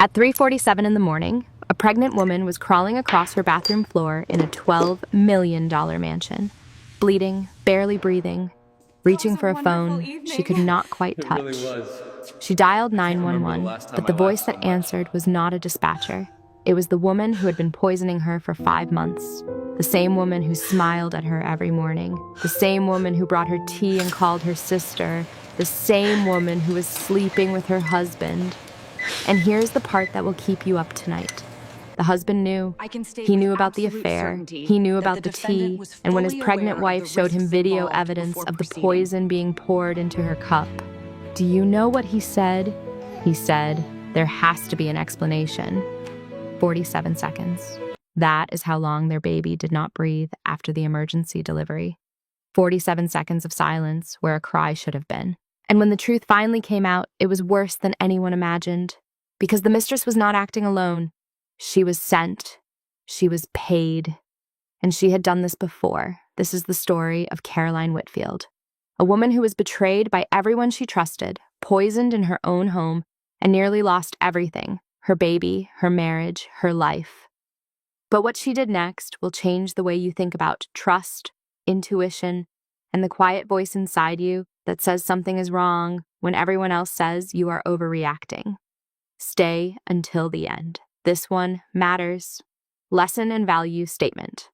At 3:47 in the morning, a pregnant woman was crawling across her bathroom floor in a $12 million mansion, bleeding, barely breathing, reaching for a phone she could not quite It really touch. was. She dialed I can't remember the 911, last time but I the voice laughed that so much. answered was not a dispatcher. It was the woman who had been poisoning her for 5 months. The same woman who smiled at her every morning. The same woman who brought her tea and called her sister. The same woman who was sleeping with her husband. And here's the part that will keep you up tonight. The husband knew. I can state He with knew about the absolute affair. certainty He knew that about the the defendant tea. was And when his fully pregnant aware of wife the showed him risks video involved evidence before of the proceeding. poison being poured into her cup, do you know what he said? He said, "There has to be an explanation." 47 seconds. That is how long their baby did not breathe after the emergency delivery. 47 seconds of silence where a cry should have been. And when the truth finally came out, it was worse than anyone imagined. Because the mistress was not acting alone. She was sent. She was paid. And she had done this before. This is the story of Caroline Whitfield, a woman who was betrayed by everyone she trusted, poisoned in her own home, and nearly lost everything: her baby, her marriage, her life. But what she did next will change the way you think about trust, intuition, and the quiet voice inside you that says something is wrong when everyone else says you are overreacting. Stay until the end. This one matters. Lesson and value statement.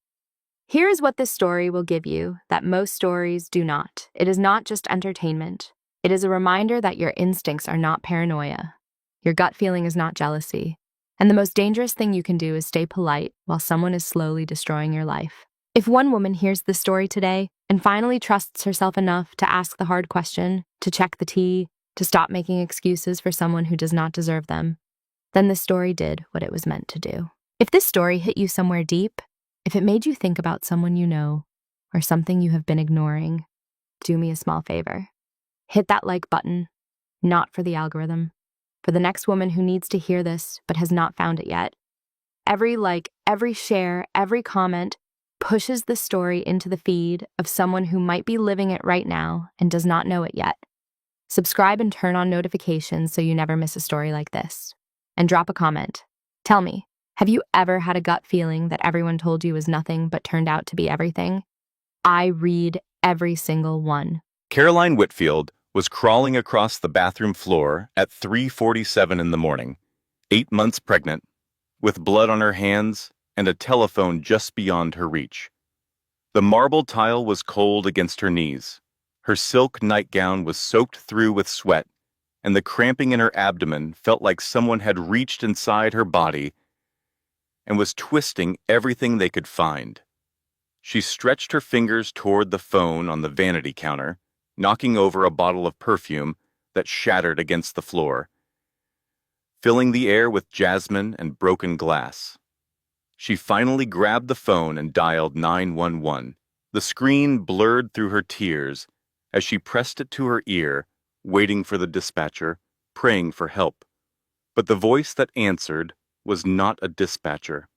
Here is what this story will give you that most stories do not. It is not just entertainment. It is a reminder that your instincts are not paranoia. Your gut feeling is not jealousy. And the most dangerous thing you can do is stay polite while someone is slowly destroying your life. If one woman hears this story today and finally trusts herself enough to ask the hard question, to check the tea, to stop making excuses for someone who does not deserve them, then this story did what it was meant to do. If this story hit you somewhere deep, if it made you think about someone you know or something you have been ignoring, do me a small favor. Hit that like button, not for the algorithm, for the next woman who needs to hear this but has not found it yet. Every like, every share, every comment pushes this story into the feed of someone who might be living it right now and does not know it yet. Subscribe and turn on notifications so you never miss a story like this. And drop a comment. Tell me, have you ever had a gut feeling that everyone told you was nothing but turned out to be everything? I read every single one. Caroline Whitfield was crawling across the bathroom floor at 3:47 in the morning, 8 months pregnant, with blood on her hands and a telephone just beyond her reach. The marble tile was cold against her knees. Her silk nightgown was soaked through with sweat, and the cramping in her abdomen felt like someone had reached inside her body and was twisting everything they could find. She stretched her fingers toward the phone on the vanity counter, knocking over a bottle of perfume that shattered against the floor, filling the air with jasmine and broken glass. She finally grabbed the phone and dialed 911. The screen blurred through her tears as she pressed it to her ear, waiting for the dispatcher, praying for help. But the voice that answered was not a dispatcher.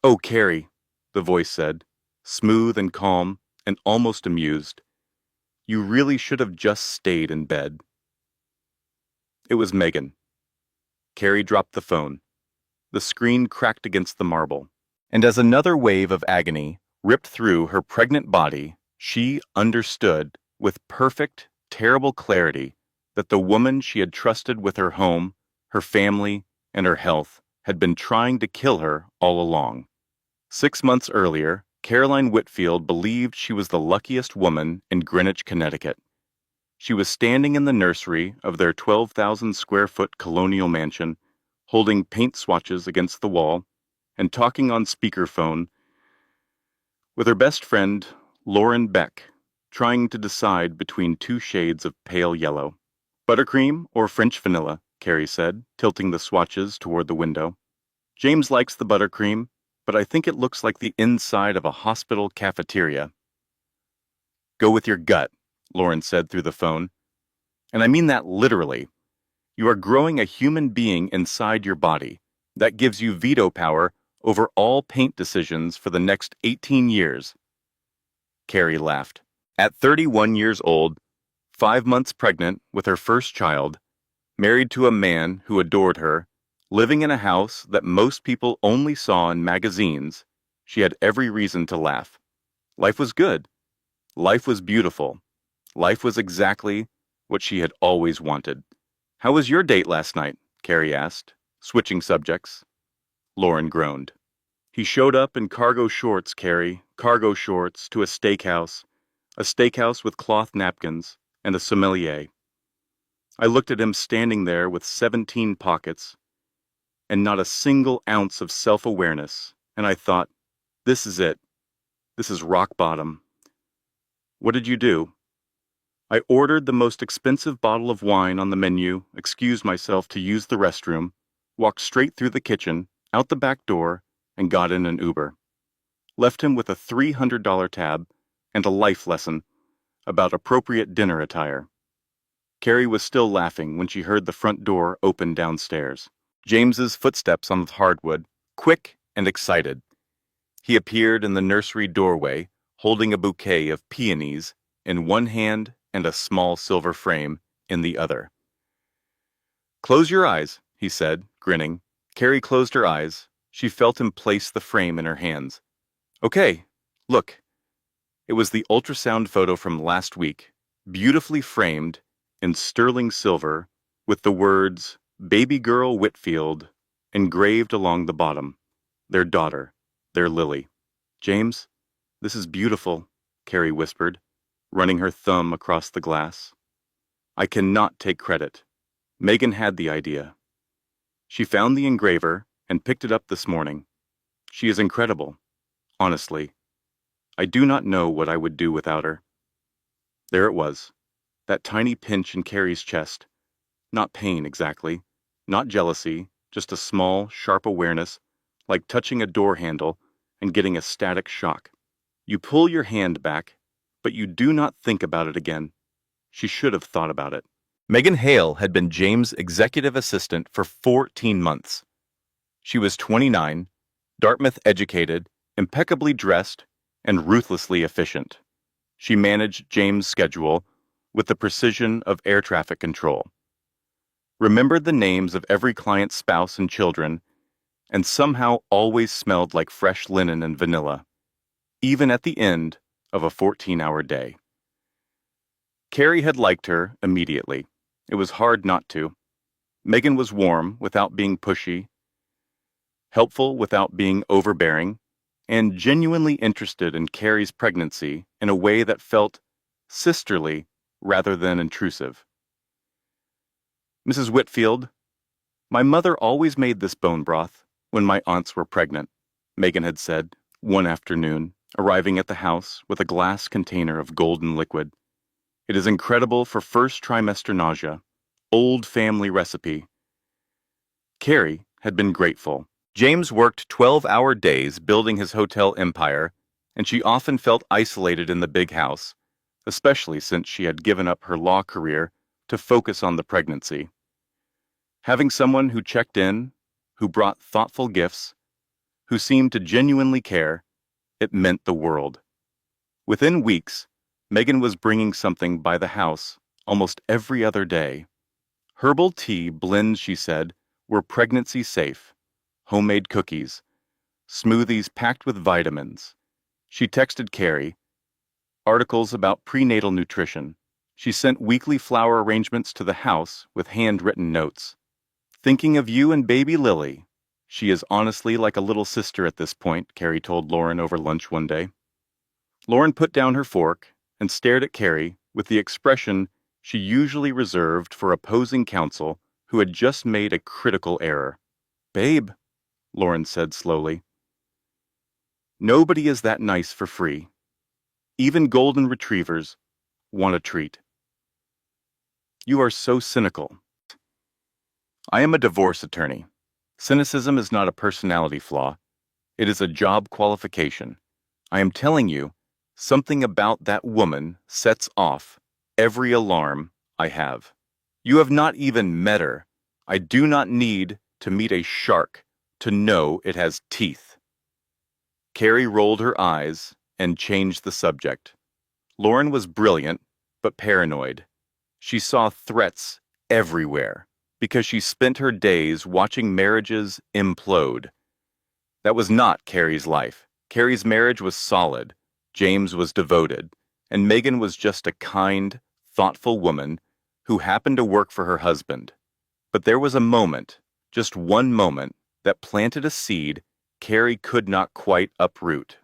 "Oh, Carrie," the voice said, smooth and calm and almost amused. "You really should have just stayed in bed." It was Megan. Carrie dropped the phone. The screen cracked against the marble, and as another wave of agony ripped through her pregnant body, she understood with perfect, terrible clarity that the woman she had trusted with her home, her family, and her health had been trying to kill her all along. 6 months earlier, Caroline Whitfield believed she was the luckiest woman in Greenwich, Connecticut. She was standing in the nursery of their 12,000-square-foot colonial mansion, holding paint swatches against the wall and talking on speakerphone with her best friend, Lauren Beck, trying to decide between two shades of pale yellow. "Buttercream or French vanilla?" Carrie said, tilting the swatches toward the window. "James likes the buttercream, but I think it looks like the inside of a hospital cafeteria." "Go with your gut," Lauren said through the phone. "And I mean that literally. You are growing a human being inside your body. That gives you veto power over all paint decisions for the next 18 years. Carrie laughed. At 31 years old, 5 months pregnant with her first child, married to a man who adored her, living in a house that most people only saw in magazines, she had every reason to laugh. Life was good. Life was beautiful. Life was exactly what she had always wanted. "How was your date last night?" Carrie asked, switching subjects. Lauren groaned. "He showed up in cargo shorts, Carrie, cargo shorts, to a steakhouse with cloth napkins and a sommelier. I looked at him standing there with 17 pockets and not a single ounce of self-awareness, and I thought, this is it. This is rock bottom. What did you do?" "I ordered the most expensive bottle of wine on the menu, excused myself to use the restroom, walked straight through the kitchen, out the back door, and got in an Uber. Left him with a $300 tab and a life lesson about appropriate dinner attire." Carrie was still laughing when she heard the front door open downstairs. James's footsteps on the hardwood, quick and excited. He appeared in the nursery doorway, holding a bouquet of peonies in one hand and a small silver frame in the other. "Close your eyes," he said, grinning. Carrie closed her eyes. She felt him place the frame in her hands. "Okay, look." It was the ultrasound photo from last week, beautifully framed in sterling silver with the words "Baby Girl Whitfield" engraved along the bottom. Their daughter, their Lily. "James, this is beautiful," Carrie whispered, running her thumb across the glass. "I cannot take credit. Megan had the idea. She found the engraver and picked it up this morning. She is incredible. Honestly, I do not know what I would do without her." There it was, that tiny pinch in Carrie's chest. Not pain exactly, not jealousy, just a small, sharp awareness, like touching a door handle and getting a static shock. You pull your hand back, but you do not think about it again. She should have thought about it. Megan Hale had been James' executive assistant for 14 months. She was 29, Dartmouth educated, impeccably dressed, and ruthlessly efficient. She managed James' schedule with the precision of air traffic control, remembered the names of every client's spouse and children, and somehow always smelled like fresh linen and vanilla, even at the end of a 14-hour day. Carrie had liked her immediately. It was hard not to. Megan was warm without being pushy, helpful without being overbearing, and genuinely interested in Carrie's pregnancy in a way that felt sisterly rather than intrusive. "Mrs. Whitfield, my mother always made this bone broth when my aunts were pregnant," Megan had said one afternoon, arriving at the house with a glass container of golden liquid. "It is incredible for first trimester nausea. Old family recipe." Carrie had been grateful. James worked 12-hour days building his hotel empire, and she often felt isolated in the big house, especially since she had given up her law career to focus on the pregnancy. Having someone who checked in, who brought thoughtful gifts, who seemed to genuinely care, it meant the world. Within weeks, Megan was bringing something by the house almost every other day. Herbal tea blends, she said, were pregnancy safe. Homemade cookies, smoothies packed with vitamins. She texted Carrie articles about prenatal nutrition. She sent weekly flower arrangements to the house with handwritten notes. "Thinking of you and baby Lily. She is honestly like a little sister at this point," Carrie told Lauren over lunch one day. Lauren put down her fork and stared at Carrie with the expression she usually reserved for opposing counsel who had just made a critical error. "Babe," Lauren said slowly, "nobody is that nice for free. Even golden retrievers want a treat." "You are so cynical." "I am a divorce attorney. Cynicism is not a personality flaw. It is a job qualification. I am telling you, something about that woman sets off every alarm I have. You have not even met her. I do not need to meet a shark to know it has teeth." Carrie rolled her eyes and changed the subject. Lauren was brilliant, but paranoid. She saw threats everywhere. because she spent her days watching marriages implode. That was not Carrie's life. Carrie's marriage was solid, James was devoted, and Megan was just a kind, thoughtful woman who happened to work for her husband. But there was a moment, just one moment, that planted a seed Carrie could not quite uproot.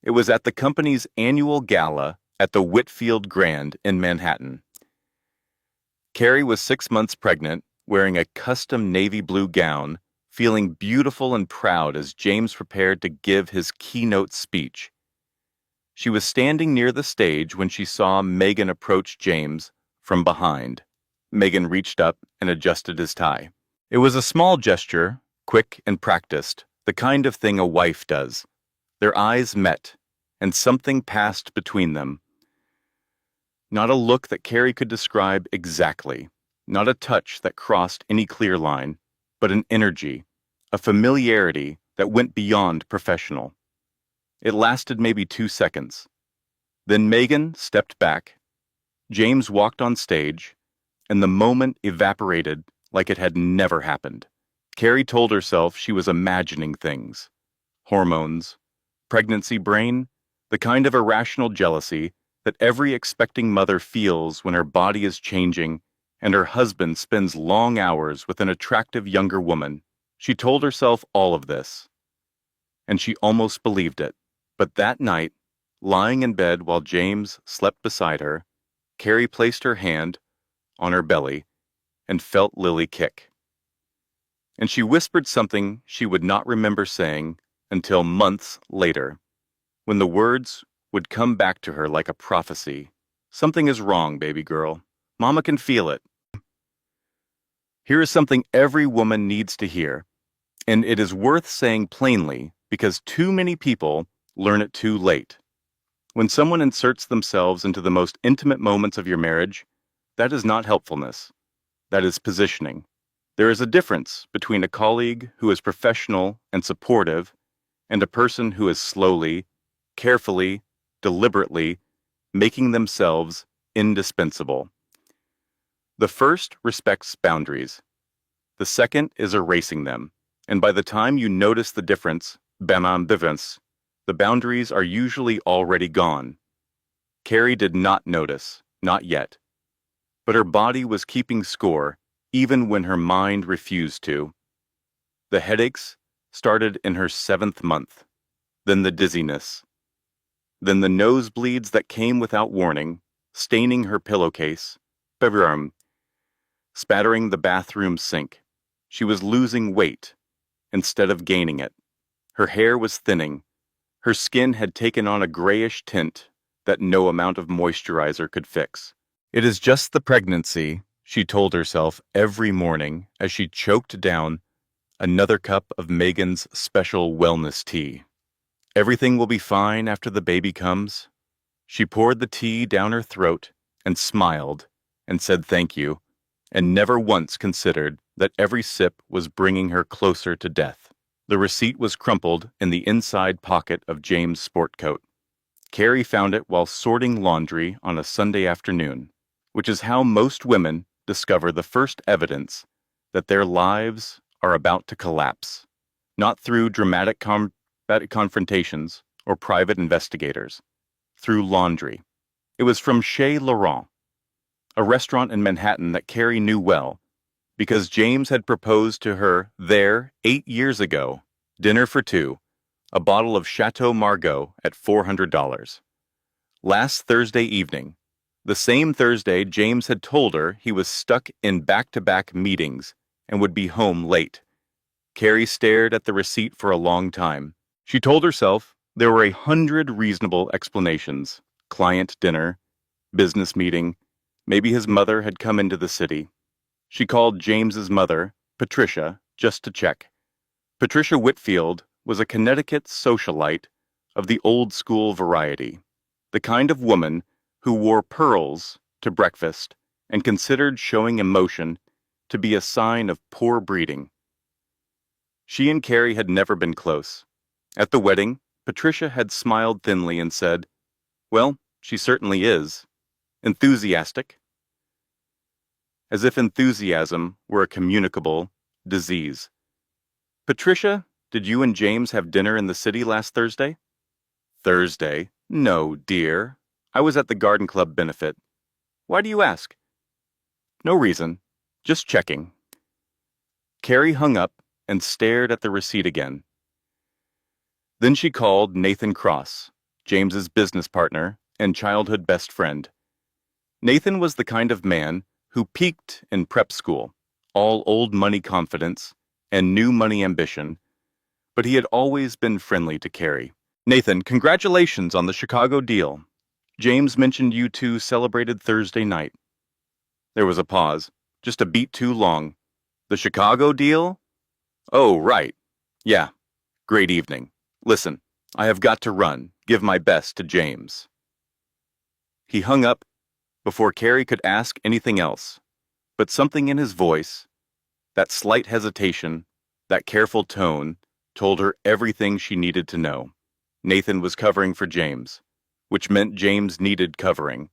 It was at the company's annual gala at the Whitfield Grand in Manhattan. Carrie was 6 months pregnant, wearing a custom navy blue gown, feeling beautiful and proud as James prepared to give his keynote speech. She was standing near the stage when she saw Megan approach James from behind. Megan reached up and adjusted his tie. It was a small gesture, quick and practiced, the kind of thing a wife does. Their eyes met, and something passed between them. Not a look that Carrie could describe exactly, not a touch that crossed any clear line, but an energy, a familiarity that went beyond professional. It lasted maybe 2 seconds. Then Megan stepped back. James walked on stage, and the moment evaporated like it had never happened. Carrie told herself she was imagining things. Hormones, pregnancy brain, the kind of irrational jealousy that every expecting mother feels when her body is changing and her husband spends long hours with an attractive younger woman. She told herself all of this, and she almost believed it. But that night, lying in bed while James slept beside her, Carrie placed her hand on her belly and felt Lily kick. And she whispered something she would not remember saying until months later, when the words would come back to her like a prophecy. Something is wrong, baby girl. Mama can feel it. Here is something every woman needs to hear, and it is worth saying plainly because too many people learn it too late. When someone inserts themselves into the most intimate moments of your marriage, that is not helpfulness. That is positioning. There is a difference between a colleague who is professional and supportive and a person who is slowly, carefully, deliberately making themselves indispensable. The first respects boundaries. The second is erasing them. And by the time you notice the difference, the boundaries are usually already gone. Carrie did not notice, not yet. But her body was keeping score, even when her mind refused to. The headaches started in her 7th month, then the dizziness, then the nosebleeds that came without warning, staining her pillowcase, spattering the bathroom sink. She was losing weight instead of gaining it. Her hair was thinning. Her skin had taken on a grayish tint that no amount of moisturizer could fix. It is just the pregnancy, she told herself every morning as she choked down another cup of Megan's special wellness tea. Everything will be fine after the baby comes. She poured the tea down her throat and smiled and said thank you, and never once considered that every sip was bringing her closer to death. The receipt was crumpled in the inside pocket of James' sport coat. Carrie found it while sorting laundry on a Sunday afternoon, which is how most women discover the first evidence that their lives are about to collapse, not through dramatic confrontations or private investigators, through laundry. It was from Chez Laurent, a restaurant in Manhattan that Carrie knew well, because James had proposed to her there 8 years ago, dinner for two, a bottle of Chateau Margaux at $400. Last Thursday evening, the same Thursday James had told her he was stuck in back-to-back meetings and would be home late. Carrie stared at the receipt for a long time. She told herself there were 100 reasonable explanations: client dinner, business meeting, maybe his mother had come into the city. She called James's mother, Patricia, just to check. Patricia Whitfield was a Connecticut socialite of the old-school variety, the kind of woman who wore pearls to breakfast and considered showing emotion to be a sign of poor breeding. She and Carrie had never been close. At the wedding, Patricia had smiled thinly and said, "Well, she certainly is. Enthusiastic." as if enthusiasm were a communicable disease. Patricia, did you and James have dinner in the city last Thursday? Thursday? No, dear. I was at the garden club benefit. Why do you ask? No reason. Just checking. Carrie hung up and stared at the receipt again. Then she called Nathan Cross, James's business partner and childhood best friend. Nathan was the kind of man who peaked in prep school, all old money confidence and new money ambition, but he had always been friendly to Carrie. Nathan, congratulations on the Chicago deal. James mentioned you two celebrated Thursday night. There was a pause, just a beat too long. The Chicago deal? Oh, right. Yeah. Great evening. Listen, I have got to run. Give my best to James. He hung up before Carrie could ask anything else, but something in his voice, that slight hesitation, that careful tone, told her everything she needed to know. Nathan was covering for James, which meant James needed covering.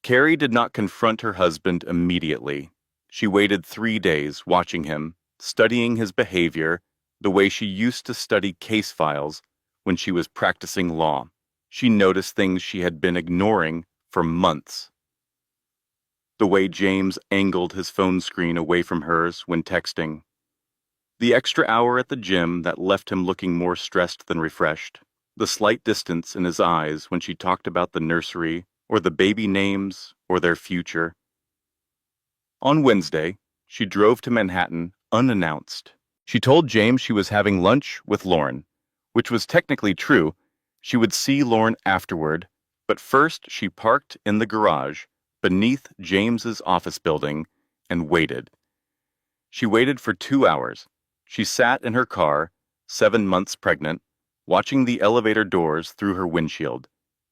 Carrie did not confront her husband immediately. She waited 3 days watching him, studying his behavior, the way she used to study case files when she was practicing law. She noticed things she had been ignoring for months. The way James angled his phone screen away from hers when texting. The extra hour at the gym that left him looking more stressed than refreshed. The slight distance in his eyes when she talked about the nursery or the baby names or their future. On Wednesday, she drove to Manhattan unannounced. She told James she was having lunch with Lauren, which was technically true. She would see Lauren afterward, but first she parked in the garage beneath James's office building and waited. She waited for 2 hours. She sat in her car, 7 months pregnant, watching the elevator doors through her windshield.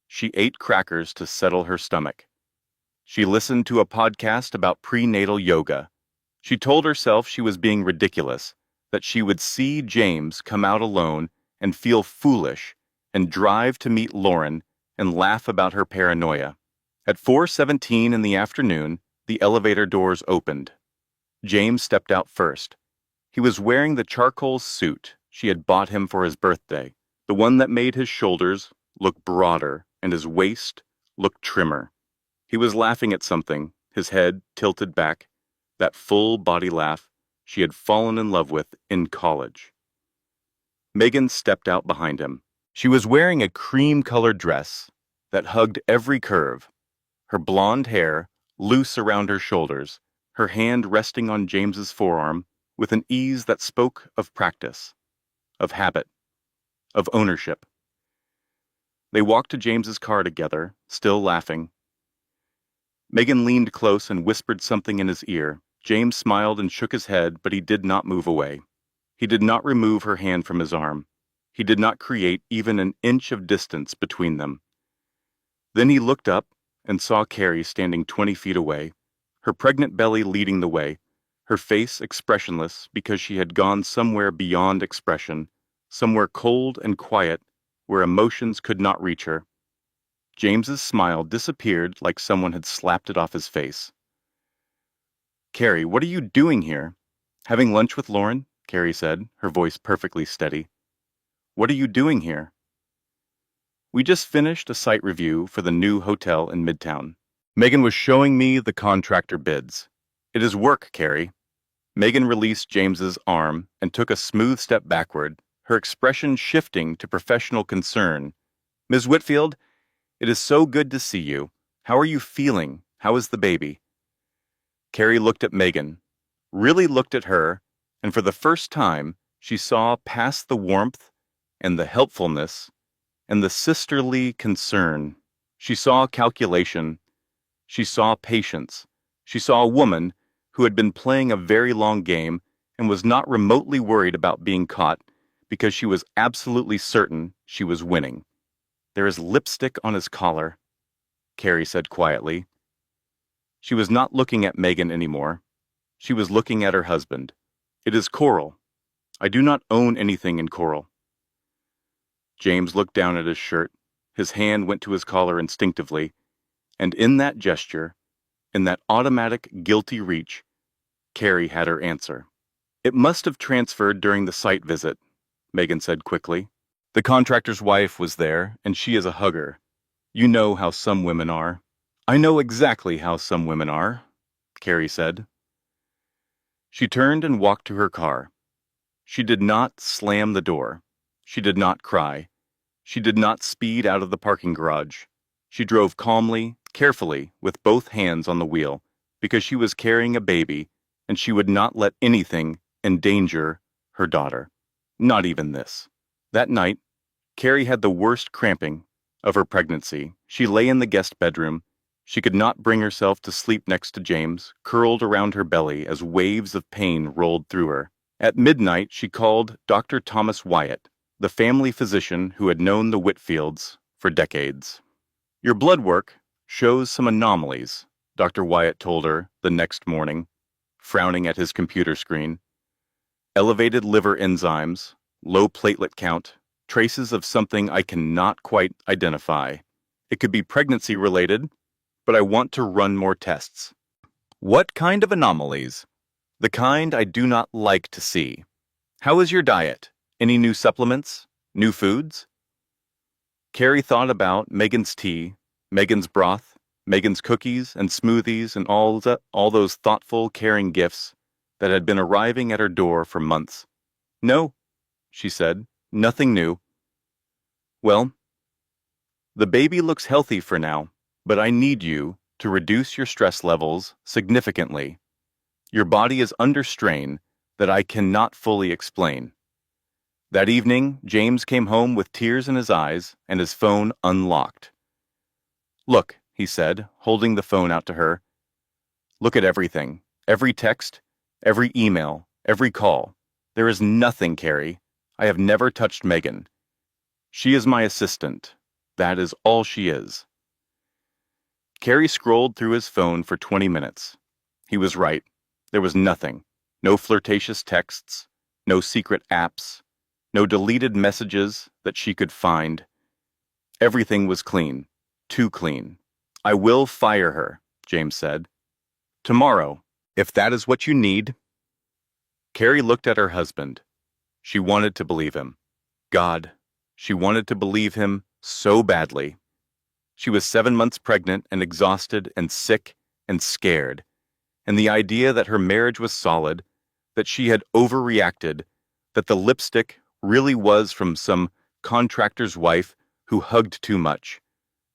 She ate crackers to settle her stomach. She listened to a podcast about prenatal yoga. She told herself she was being ridiculous, that she would see James come out alone and feel foolish and drive to meet Lauren and laugh about her paranoia. At 4:17 in the afternoon, the elevator doors opened. James stepped out first. He was wearing the charcoal suit she had bought him for his birthday, the one that made his shoulders look broader and his waist look trimmer. He was laughing at something, his head tilted back, that full body laugh she had fallen in love with in college. Megan stepped out behind him. She was wearing a cream-colored dress that hugged every curve, her blonde hair loose around her shoulders, her hand resting on James's forearm with an ease that spoke of practice, of habit, of ownership. They walked to James's car together, still laughing. Megan leaned close and whispered something in his ear. James smiled and shook his head, but he did not move away. He did not remove her hand from his arm. He did not create even an inch of distance between them. Then he looked up and saw Carrie standing 20 feet away, her pregnant belly leading the way, her face expressionless because she had gone somewhere beyond expression, somewhere cold and quiet where emotions could not reach her. James's smile disappeared like someone had slapped it off his face. "Carrie, what are you doing here?" "Having lunch with Lauren," Carrie said, her voice perfectly steady. "What are you doing here?" "We just finished a site review for the new hotel in Midtown. Megan was showing me the contractor bids. It is work, Carrie." Megan released James's arm and took a smooth step backward, her expression shifting to professional concern. "Ms. Whitfield, it is so good to see you. How are you feeling? How is the baby?" Carrie looked at Megan, really looked at her, and for the first time, she saw past the warmth and the helpfulness and the sisterly concern. She saw calculation. She saw patience. She saw a woman who had been playing a very long game and was not remotely worried about being caught because she was absolutely certain she was winning. "There is lipstick on his collar," Carrie said quietly. She was not looking at Megan anymore. She was looking at her husband. "It is coral. I do not own anything in coral." James looked down at his shirt. His hand went to his collar instinctively, and in that gesture, In that automatic, guilty reach, Carrie had her answer. It must have transferred during the site visit, Megan said quickly. The contractor's wife was there, and she is a hugger. You know how some women are. I know exactly how some women are, Carrie said. She turned and walked to her car. She did not slam the door. She did not cry. She did not speed out of the parking garage. She drove calmly, carefully, with both hands on the wheel, because she was carrying a baby, and she would not let anything endanger her daughter. Not even this. That night, Carrie had the worst cramping of her pregnancy. She lay in the guest bedroom. She could not bring herself to sleep next to James, curled around her belly as waves of pain rolled through her. At midnight, she called Dr. Thomas Wyatt, the family physician who had known the Whitfields for decades. Your blood work shows some anomalies, Dr. Wyatt told her the next morning, frowning at his computer screen. Elevated liver enzymes, low platelet count, traces of something I cannot quite identify. It could be pregnancy-related, but I want to run more tests. What kind of anomalies? The kind I do not like to see. How is your diet? Any new supplements? New foods? Carrie thought about Megan's tea, Megan's broth, Megan's cookies and smoothies and all those thoughtful, caring gifts that had been arriving at her door for months. No, she said, nothing new. Well, the baby looks healthy for now, but I need you to reduce your stress levels significantly. Your body is under strain that I cannot fully explain. That evening, James came home with tears in his eyes and his phone unlocked. Look, he said, holding the phone out to her. Look at everything, every text, every email, every call. There is nothing, Carrie. I have never touched Megan. She is my assistant. That is all she is. Carrie scrolled through his phone for 20 minutes. He was right. There was nothing. No flirtatious texts, no secret apps, no deleted messages that she could find. Everything was clean. Too clean. I will fire her, James said. Tomorrow, if that is what you need. Carrie looked at her husband. She wanted to believe him. God, she wanted to believe him so badly. She was 7 months pregnant and exhausted and sick and scared. And the idea that her marriage was solid, that she had overreacted, that the lipstick really was from some contractor's wife who hugged too much.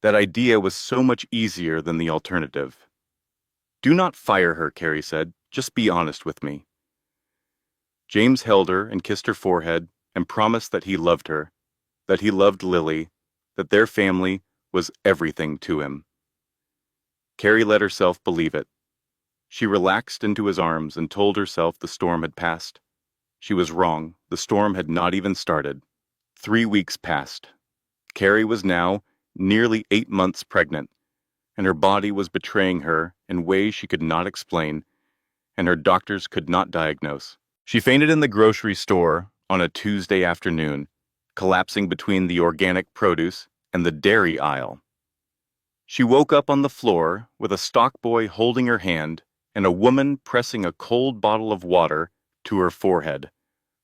That idea was so much easier than the alternative. Do not fire her, Carrie said. Just be honest with me. James held her and kissed her forehead and promised that he loved her, that he loved Lily, that their family was everything to him. Carrie let herself believe it. She relaxed into his arms and told herself the storm had passed. She was wrong. The storm had not even started. 3 weeks passed. Carrie was now nearly 8 months pregnant, and her body was betraying her in ways she could not explain, and her doctors could not diagnose. She fainted in the grocery store on a Tuesday afternoon, collapsing between the organic produce and the dairy aisle. She woke up on the floor with a stock boy holding her hand and a woman pressing a cold bottle of water to her forehead.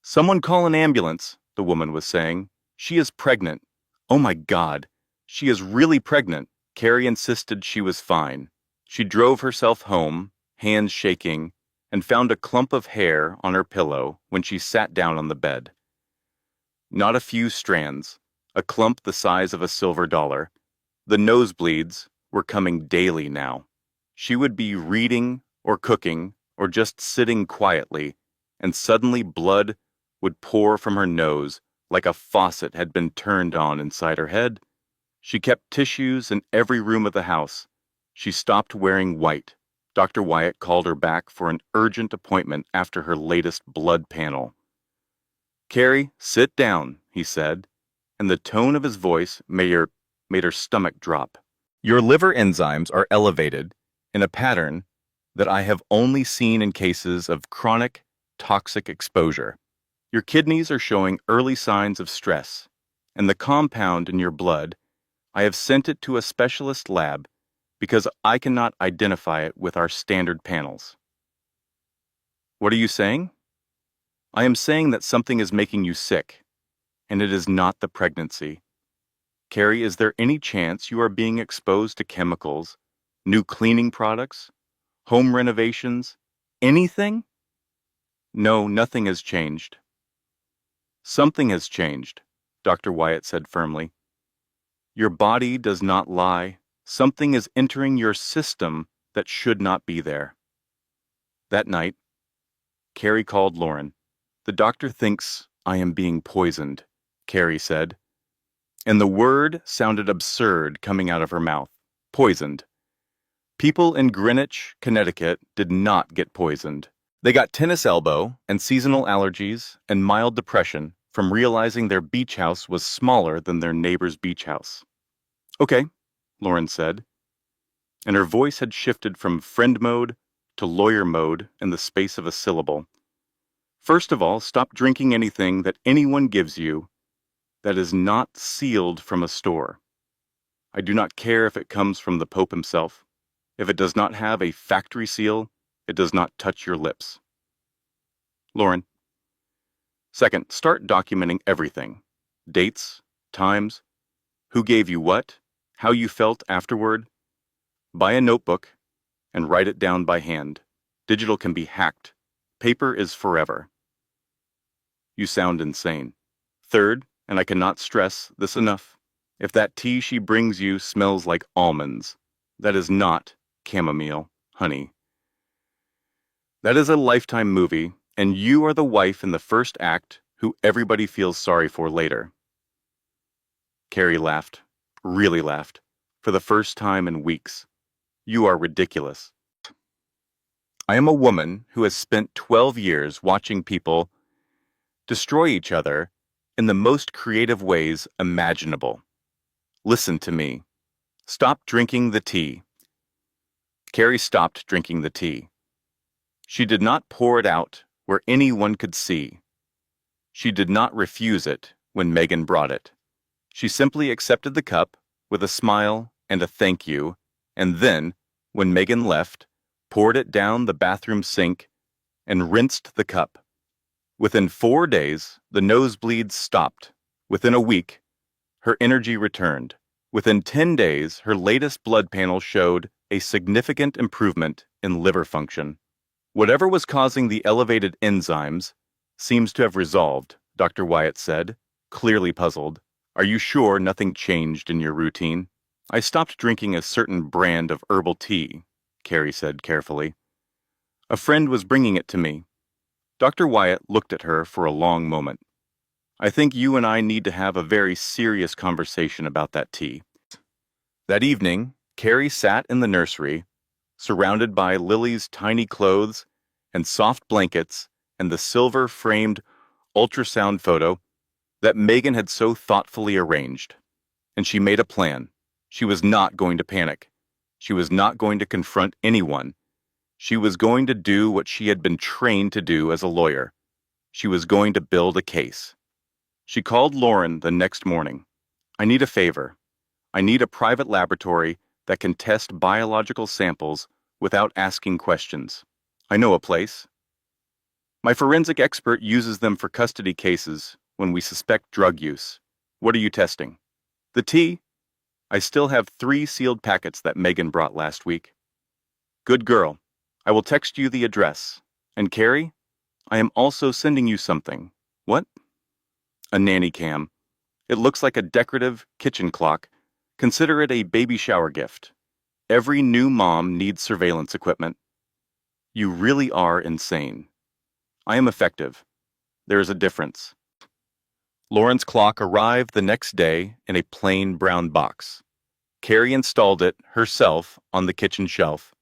Someone call an ambulance, the woman was saying. She is pregnant. Oh my God, she is really pregnant. Carrie insisted she was fine. She drove herself home, hands shaking, and found a clump of hair on her pillow when she sat down on the bed. Not a few strands, a clump the size of a silver dollar. The nosebleeds were coming daily now. She would be reading or cooking or just sitting quietly, and suddenly blood would pour from her nose like a faucet had been turned on inside her head. She kept tissues in every room of the house. She stopped wearing white. Dr. Wyatt called her back for an urgent appointment after her latest blood panel. Carrie, sit down, he said, and the tone of his voice made her stomach drop. Your liver enzymes are elevated in a pattern that I have only seen in cases of chronic toxic exposure. Your kidneys are showing early signs of stress, and the compound in your blood, I have sent it to a specialist lab because I cannot identify it with our standard panels. What are you saying? I am saying that something is making you sick, and it is not the pregnancy. Carrie, is there any chance you are being exposed to chemicals, new cleaning products, home renovations, anything? No, nothing has changed. Something has changed, Dr. Wyatt said firmly. Your body does not lie. Something is entering your system that should not be there. That night, Carrie called Lauren. The doctor thinks I am being poisoned, Carrie said. And the word sounded absurd coming out of her mouth. Poisoned. People in Greenwich, Connecticut did not get poisoned. They got tennis elbow and seasonal allergies and mild depression from realizing their beach house was smaller than their neighbor's beach house. Okay, Lauren said, and her voice had shifted from friend mode to lawyer mode in the space of a syllable. First of all, stop drinking anything that anyone gives you that is not sealed from a store. I do not care if it comes from the Pope himself. If it does not have a factory seal, it does not touch your lips. Lauren. Second, start documenting everything. Dates, times, who gave you what, how you felt afterward. Buy a notebook and write it down by hand. Digital can be hacked. Paper is forever. You sound insane. Third, and I cannot stress this enough, if that tea she brings you smells like almonds, that is not chamomile, honey. That is a Lifetime movie, and you are the wife in the first act who everybody feels sorry for later. Carrie laughed, really laughed, for the first time in weeks. You are ridiculous. I am a woman who has spent 12 years watching people destroy each other in the most creative ways imaginable. Listen to me. Stop drinking the tea. Carrie stopped drinking the tea. She did not pour it out where anyone could see. She did not refuse it when Megan brought it. She simply accepted the cup with a smile and a thank you, and then, when Megan left, poured it down the bathroom sink and rinsed the cup. Within 4 days, the nosebleeds stopped. Within a week, her energy returned. Within 10 days, her latest blood panel showed a significant improvement in liver function. Whatever was causing the elevated enzymes seems to have resolved, Dr. Wyatt said, clearly puzzled. Are you sure nothing changed in your routine? I stopped drinking a certain brand of herbal tea, Carrie said carefully. A friend was bringing it to me. Dr. Wyatt looked at her for a long moment. I think you and I need to have a very serious conversation about that tea. That evening, Carrie sat in the nursery, surrounded by Lily's tiny clothes and soft blankets and the silver-framed ultrasound photo that Megan had so thoughtfully arranged. And she made a plan. She was not going to panic. She was not going to confront anyone. She was going to do what she had been trained to do as a lawyer. She was going to build a case. She called Lauren the next morning. I need a favor. I need a private laboratory that can test biological samples without asking questions. I know a place. My forensic expert uses them for custody cases when we suspect drug use. What are you testing? The tea? I still have 3 sealed packets that Megan brought last week. Good girl. I will text you the address. And Carrie, I am also sending you something. What? A nanny cam. It looks like a decorative kitchen clock. Consider it a baby shower gift. Every new mom needs surveillance equipment. You really are insane. I am effective. There is a difference. Lauren's clock arrived the next day in a plain brown box. Carrie installed it herself on the kitchen shelf,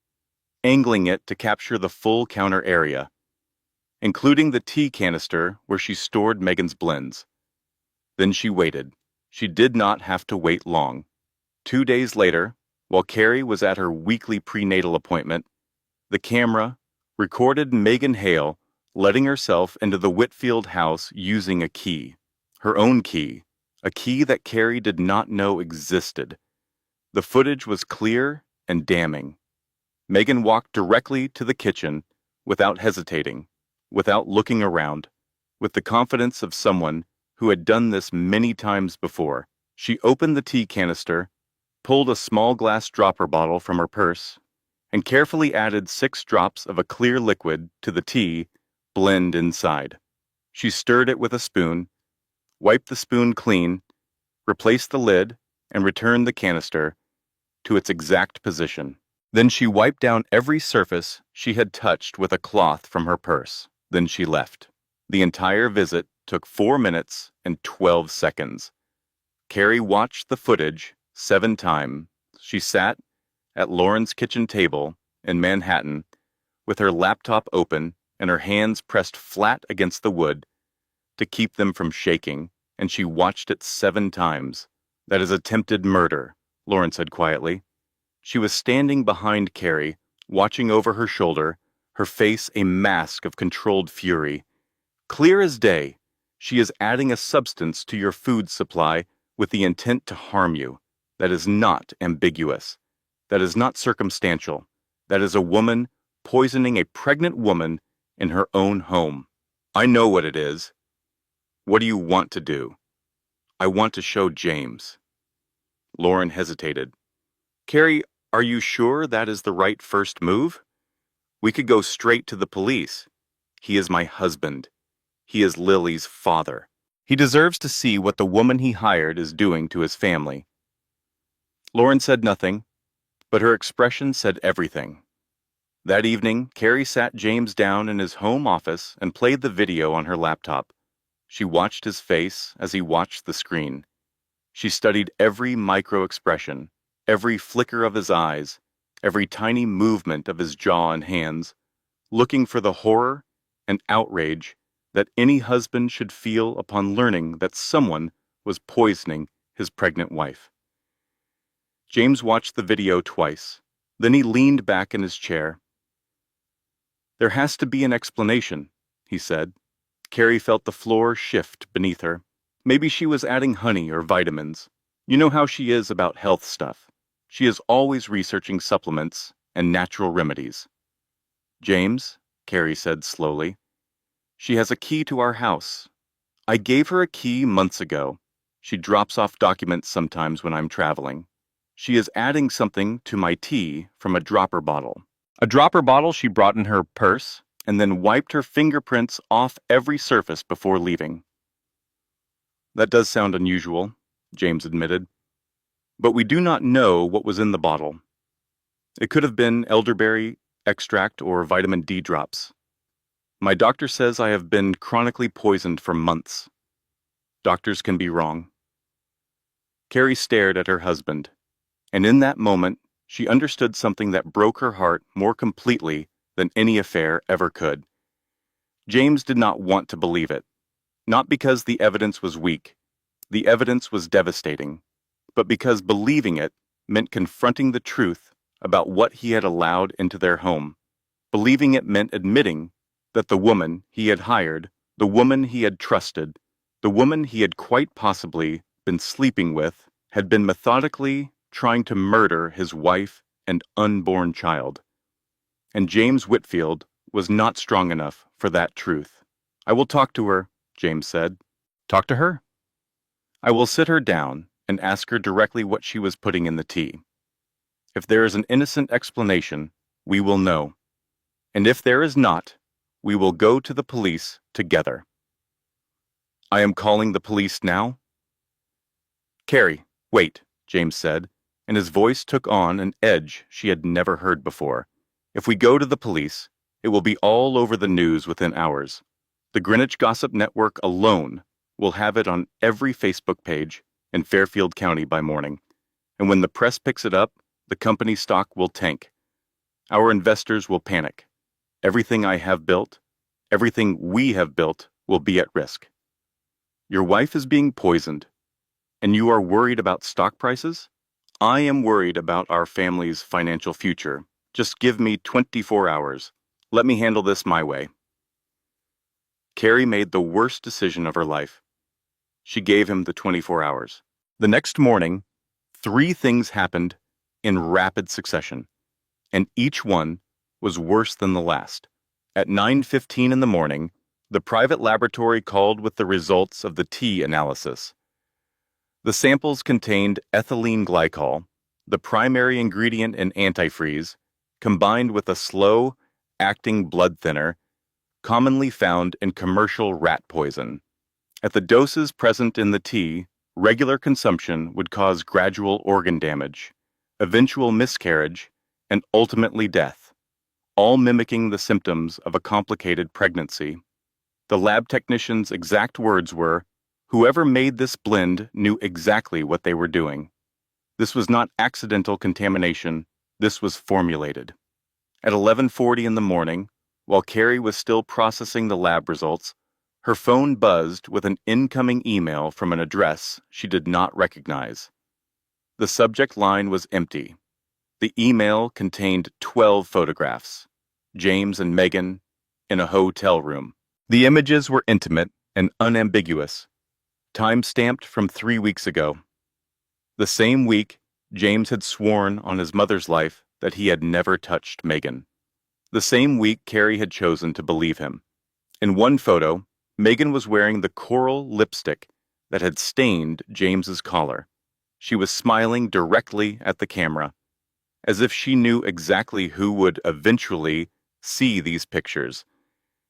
angling it to capture the full counter area, including the tea canister where she stored Megan's blends. Then she waited. She did not have to wait long. 2 days later, while Carrie was at her weekly prenatal appointment, the camera recorded Megan Hale letting herself into the Whitfield house using a key, her own key, a key that Carrie did not know existed. The footage was clear and damning. Megan walked directly to the kitchen without hesitating, without looking around, with the confidence of someone who had done this many times before. She opened the tea canister, pulled a small glass dropper bottle from her purse, and carefully added 6 drops of a clear liquid to the tea blend inside. She stirred it with a spoon, wiped the spoon clean, replaced the lid, and returned the canister to its exact position. Then she wiped down every surface she had touched with a cloth from her purse. Then she left. The entire visit took 4 minutes and 12 seconds. Carrie watched the footage 7 times. She sat at Lauren's kitchen table in Manhattan with her laptop open and her hands pressed flat against the wood to keep them from shaking, and she watched it 7 times. "That is attempted murder," Lauren said quietly. She was standing behind Carrie, watching over her shoulder, her face a mask of controlled fury. "Clear as day, she is adding a substance to your food supply with the intent to harm you. That is not ambiguous. That is not circumstantial. That is a woman poisoning a pregnant woman in her own home. I know what it is. What do you want to do?" "I want to show James." Lauren hesitated. "Carrie, are you sure that is the right first move? We could go straight to the police. He is my husband. He is Lily's father. He deserves to see what the woman he hired is doing to his family." Lauren said nothing, but her expression said everything. That evening, Carrie sat James down in his home office and played the video on her laptop. She watched his face as he watched the screen. She studied every micro-expression, every flicker of his eyes, every tiny movement of his jaw and hands, looking for the horror and outrage that any husband should feel upon learning that someone was poisoning his pregnant wife. James watched the video twice. Then he leaned back in his chair. "There has to be an explanation," he said. Carrie felt the floor shift beneath her. Maybe she was adding honey or vitamins. You know how she is about health stuff. She is always researching supplements and natural remedies. "James," Carrie said slowly, "she has a key to our house. I gave her a key months ago. She drops off documents sometimes when I'm traveling. She is adding something to my tea from a dropper bottle. A dropper bottle she brought in her purse and then wiped her fingerprints off every surface before leaving." "That does sound unusual," James admitted. "But we do not know what was in the bottle. It could have been elderberry extract or vitamin D drops. My doctor says I have been chronically poisoned for months. Doctors can be wrong." Carrie stared at her husband, and in that moment, she understood something that broke her heart more completely than any affair ever could. James did not want to believe it, not because the evidence was weak. The evidence was devastating, but because believing it meant confronting the truth about what he had allowed into their home. Believing it meant admitting that the woman he had hired, the woman he had trusted, the woman he had quite possibly been sleeping with, had been methodically trying to murder his wife and unborn child. And James Whitfield was not strong enough for that truth. "I will talk to her," James said. "Talk to her?" "I will sit her down and ask her directly what she was putting in the tea. If there is an innocent explanation, we will know. And if there is not, we will go to the police together." "I am calling the police now?" "Carrie, wait," James said, and his voice took on an edge she had never heard before. "If we go to the police, it will be all over the news within hours. The Greenwich Gossip Network alone will have it on every Facebook page in Fairfield County by morning. And when the press picks it up, the company stock will tank. Our investors will panic. Everything I have built, everything we have built, will be at risk. Your wife is being poisoned, and you are worried about stock prices? I am worried about our family's financial future. Just give me 24 hours. Let me handle this my way." Carrie made the worst decision of her life. She gave him the 24 hours. The next morning, 3 things happened in rapid succession, and each one was worse than the last. At 9:15 in the morning, the private laboratory called with the results of the tea analysis. The samples contained ethylene glycol, the primary ingredient in antifreeze, combined with a slow-acting blood thinner commonly found in commercial rat poison. At the doses present in the tea, regular consumption would cause gradual organ damage, eventual miscarriage, and ultimately death, all mimicking the symptoms of a complicated pregnancy. The lab technician's exact words were, "Whoever made this blend knew exactly what they were doing. This was not accidental contamination, this was formulated." At 11:40 in the morning, while Carrie was still processing the lab results, her phone buzzed with an incoming email from an address she did not recognize. The subject line was empty. The email contained 12 photographs, James and Megan, in a hotel room. The images were intimate and unambiguous, time-stamped from 3 weeks ago. The same week, James had sworn on his mother's life that he had never touched Megan. The same week, Carrie had chosen to believe him. In one photo, Megan was wearing the coral lipstick that had stained James's collar. She was smiling directly at the camera, as if she knew exactly who would eventually see these pictures,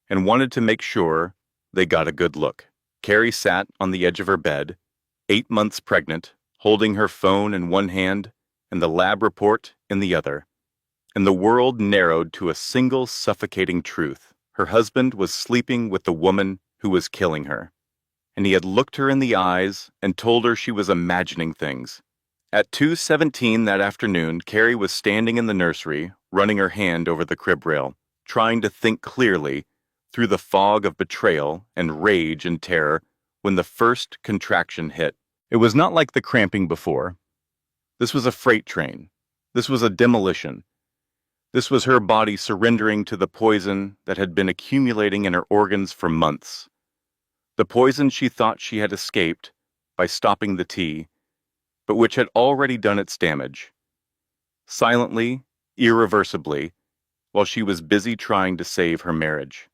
and wanted to make sure they got a good look. Carrie sat on the edge of her bed, 8 months pregnant, holding her phone in one hand and the lab report in the other. And the world narrowed to a single suffocating truth. Her husband was sleeping with the woman who was killing her. And he had looked her in the eyes and told her she was imagining things. At 2:17 that afternoon, Carrie was standing in the nursery, running her hand over the crib rail, trying to think clearly through the fog of betrayal and rage and terror when the first contraction hit. It was not like the cramping before. This was a freight train. This was a demolition. This was her body surrendering to the poison that had been accumulating in her organs for months. The poison she thought she had escaped by stopping the tea, but which had already done its damage. Silently, irreversibly, while she was busy trying to save her marriage.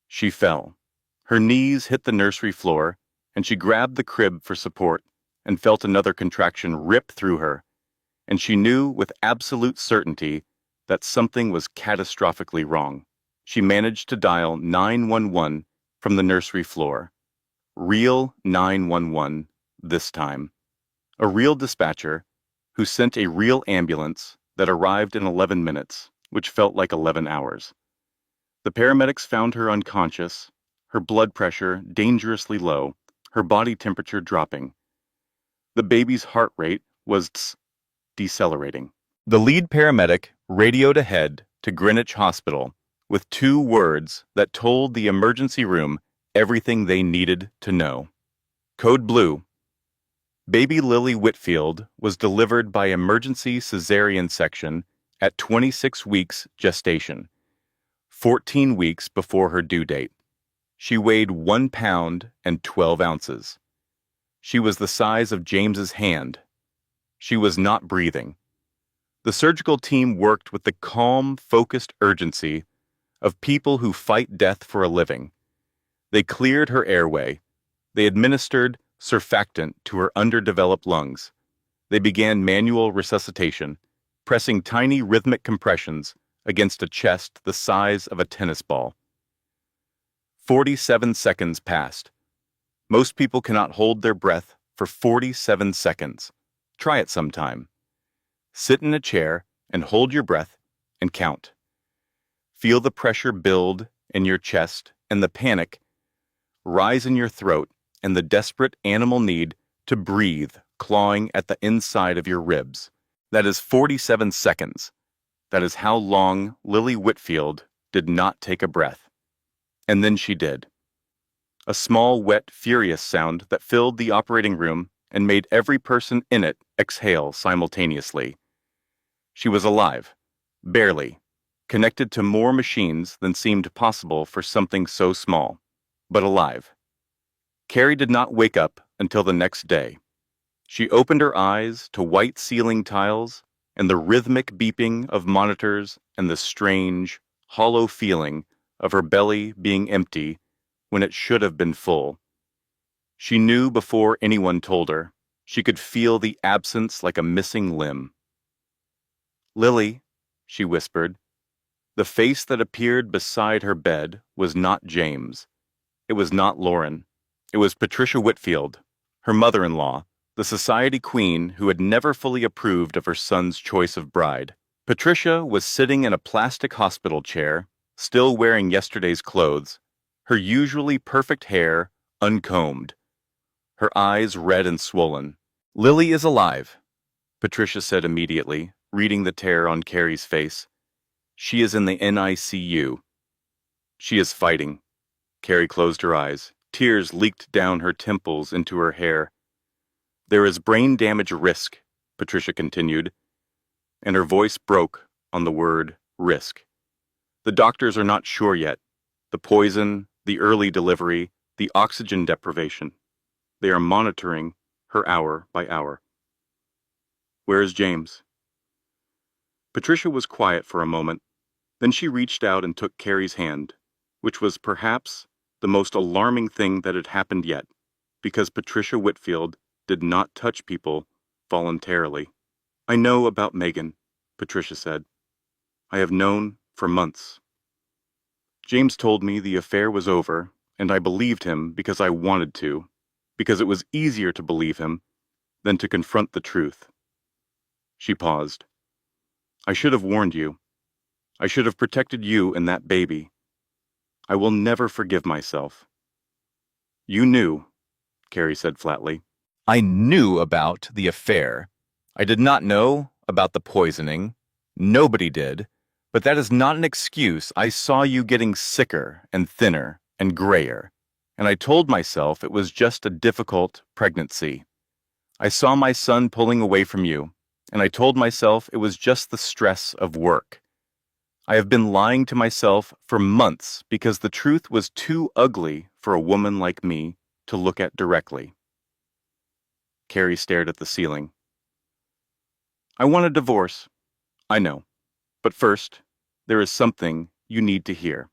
She fell. Her knees hit the nursery floor, and she grabbed the crib for support and felt another contraction rip through her, and she knew with absolute certainty that something was catastrophically wrong. She managed to dial 911 from the nursery floor. Real 911 this time. A real dispatcher who sent a real ambulance that arrived in 11 minutes, which felt like 11 hours. The paramedics found her unconscious, her blood pressure dangerously low, her body temperature dropping. The baby's heart rate was decelerating. The lead paramedic radioed ahead to Greenwich Hospital with 2 words that told the emergency room everything they needed to know. Code Blue. Baby Lily Whitfield was delivered by emergency cesarean section at 26 weeks gestation, 14 weeks before her due date. She weighed 1 pound and 12 ounces. She was the size of James's hand. She was not breathing. The surgical team worked with the calm, focused urgency of people who fight death for a living. They cleared her airway. They administered surfactant to her underdeveloped lungs. They began manual resuscitation, pressing tiny rhythmic compressions against a chest the size of a tennis ball. 47 seconds passed. Most people cannot hold their breath for 47 seconds. Try it sometime. Sit in a chair and hold your breath and count. Feel the pressure build in your chest and the panic rise in your throat and the desperate animal need to breathe clawing at the inside of your ribs. That is 47 seconds. That is how long Lily Whitfield did not take a breath. And then she did. A small, wet, furious sound that filled the operating room and made every person in it exhale simultaneously. She was alive, barely, connected to more machines than seemed possible for something so small, but alive. Carrie did not wake up until the next day. She opened her eyes to white ceiling tiles and the rhythmic beeping of monitors and the strange, hollow feeling of her belly being empty when it should have been full. She knew before anyone told her. She could feel the absence like a missing limb. "Lily," she whispered. The face that appeared beside her bed was not James. It was not Lauren. It was Patricia Whitfield, her mother-in-law, the society queen who had never fully approved of her son's choice of bride. Patricia was sitting in a plastic hospital chair, still wearing yesterday's clothes, her usually perfect hair uncombed, her eyes red and swollen. "Lily is alive," Patricia said immediately, reading the terror on Carrie's face. "She is in the NICU. She is fighting." Carrie closed her eyes. Tears leaked down her temples into her hair. "There is brain damage risk," Patricia continued, and her voice broke on the word risk. "The doctors are not sure yet. The poison, the early delivery, the oxygen deprivation. They are monitoring her hour by hour." "Where is James?" Patricia was quiet for a moment. Then she reached out and took Carrie's hand, which was perhaps the most alarming thing that had happened yet, because Patricia Whitfield did not touch people voluntarily. "I know about Megan," Patricia said. "I have known for months. James told me the affair was over, and I believed him because I wanted to, because it was easier to believe him than to confront the truth." She paused. "I should have warned you. I should have protected you and that baby. I will never forgive myself." "You knew," Carrie said flatly. "I knew about the affair. I did not know about the poisoning. Nobody did. But that is not an excuse. I saw you getting sicker and thinner and grayer, and I told myself it was just a difficult pregnancy. I saw my son pulling away from you, and I told myself it was just the stress of work. I have been lying to myself for months because the truth was too ugly for a woman like me to look at directly." Carrie stared at the ceiling. "I want a divorce. I know. But first, there is something you need to hear."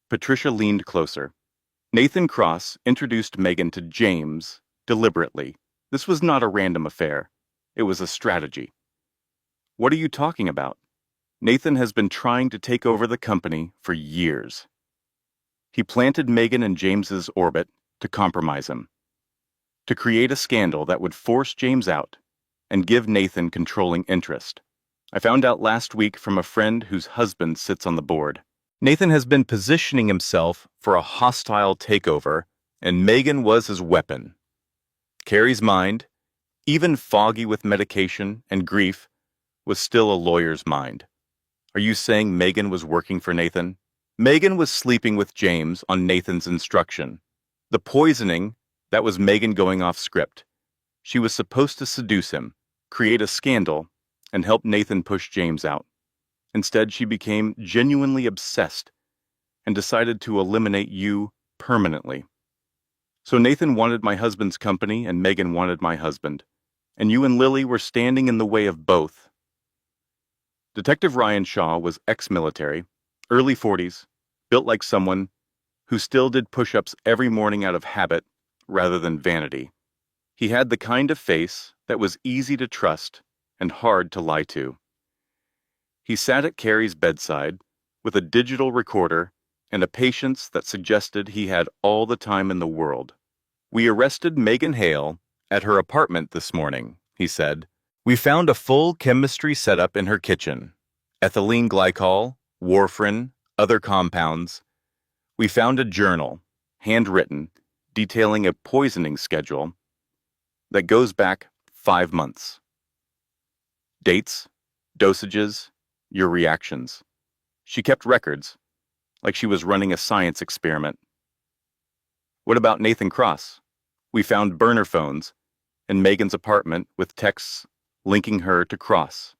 Patricia leaned closer. "Nathan Cross introduced Megan to James deliberately. This was not a random affair. It was a strategy." "What are you talking about?" "Nathan has been trying to take over the company for years. He planted Megan in James's orbit to compromise him, to create a scandal that would force James out and give Nathan controlling interest. I found out last week from a friend whose husband sits on the board. Nathan has been positioning himself for a hostile takeover, and Megan was his weapon." Carrie's mind, even foggy with medication and grief, was still a lawyer's mind. "Are you saying Megan was working for Nathan?" "Megan was sleeping with James on Nathan's instruction. The poisoning, that was Megan going off script. She was supposed to seduce him, create a scandal, and help Nathan push James out. Instead, she became genuinely obsessed and decided to eliminate you permanently. So Nathan wanted my husband's company and Megan wanted my husband, and you and Lily were standing in the way of both." Detective Ryan Shaw was ex-military, early 40s, built like someone who still did push-ups every morning out of habit rather than vanity. He had the kind of face that was easy to trust and hard to lie to. He sat at Carrie's bedside with a digital recorder and a patience that suggested he had all the time in the world. "We arrested Megan Hale at her apartment this morning," he said. "We found a full chemistry setup in her kitchen. Ethylene glycol, warfarin, other compounds. We found a journal, handwritten, detailing a poisoning schedule that goes back 5 months. Dates, dosages, your reactions. She kept records, like she was running a science experiment." "What about Nathan Cross?" "We found burner phones in Megan's apartment with texts linking her to Cross,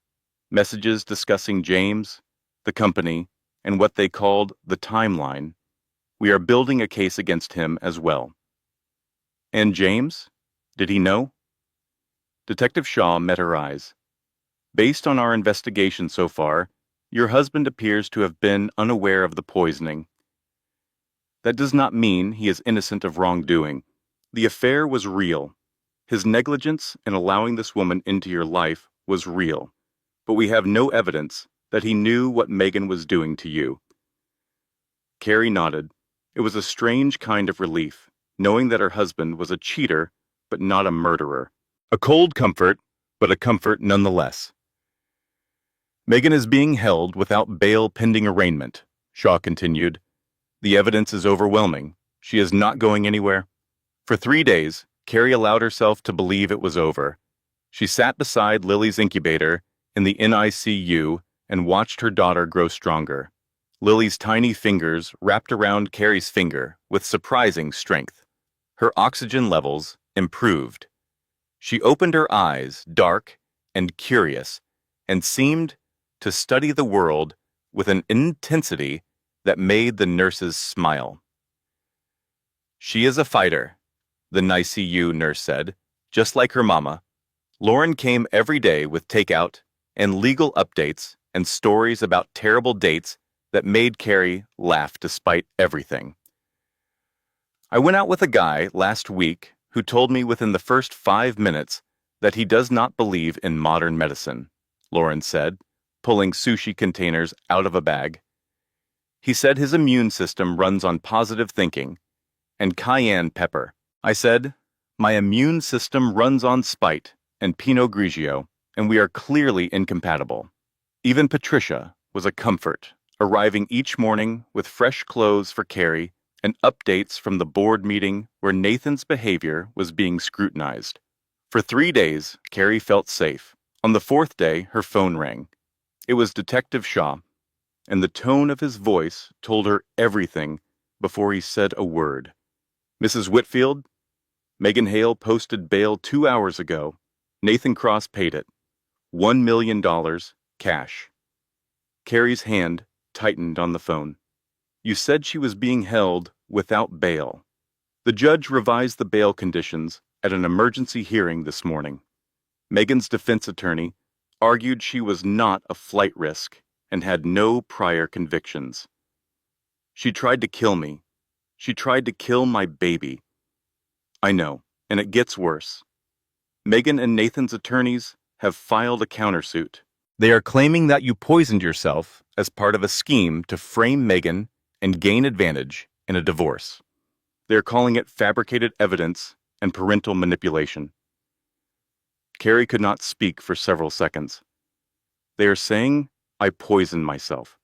messages discussing James, the company, and what they called the timeline. We are building a case against him as well." "And James? Did he know?" Detective Shaw met her eyes. Based on our investigation so far, your husband appears to have been unaware of the poisoning. That does not mean he is innocent of wrongdoing. The affair was real. His negligence in allowing this woman into your life was real, but we have no evidence that he knew what Megan was doing to you. Carrie nodded. It was a strange kind of relief, knowing that her husband was a cheater, but not a murderer. A cold comfort, but a comfort nonetheless. Megan is being held without bail pending arraignment, Shaw continued. The evidence is overwhelming. She is not going anywhere. For 3 days, Carrie allowed herself to believe it was over. She sat beside Lily's incubator in the NICU and watched her daughter grow stronger. Lily's tiny fingers wrapped around Carrie's finger with surprising strength. Her oxygen levels improved. She opened her eyes, dark and curious, and seemed to study the world with an intensity that made the nurses smile. She is a fighter, the NICU nurse said, just like her mama. Lauren came every day with takeout and legal updates and stories about terrible dates that made Carrie laugh despite everything. I went out with a guy last week who told me within the first 5 minutes that he does not believe in modern medicine, Lauren said, pulling sushi containers out of a bag. He said his immune system runs on positive thinking and cayenne pepper. I said, my immune system runs on spite and Pinot Grigio, and we are clearly incompatible. Even Patricia was a comfort, arriving each morning with fresh clothes for Carrie and updates from the board meeting where Nathan's behavior was being scrutinized. For 3 days, Carrie felt safe. On the 4th day, her phone rang. It was Detective Shaw, and the tone of his voice told her everything before he said a word. Mrs. Whitfield, Megan Hale posted bail 2 hours ago. Nathan Cross paid it. $1 million, cash. Carrie's hand tightened on the phone. You said she was being held without bail. The judge revised the bail conditions at an emergency hearing this morning. Megan's defense attorney argued she was not a flight risk and had no prior convictions. She tried to kill me. She tried to kill my baby. I know, and it gets worse. Megan and Nathan's attorneys have filed a countersuit. They are claiming that you poisoned yourself as part of a scheme to frame Megan and gain advantage in a divorce. They are calling it fabricated evidence and parental manipulation. Carrie could not speak for several seconds. They are saying I poisoned myself.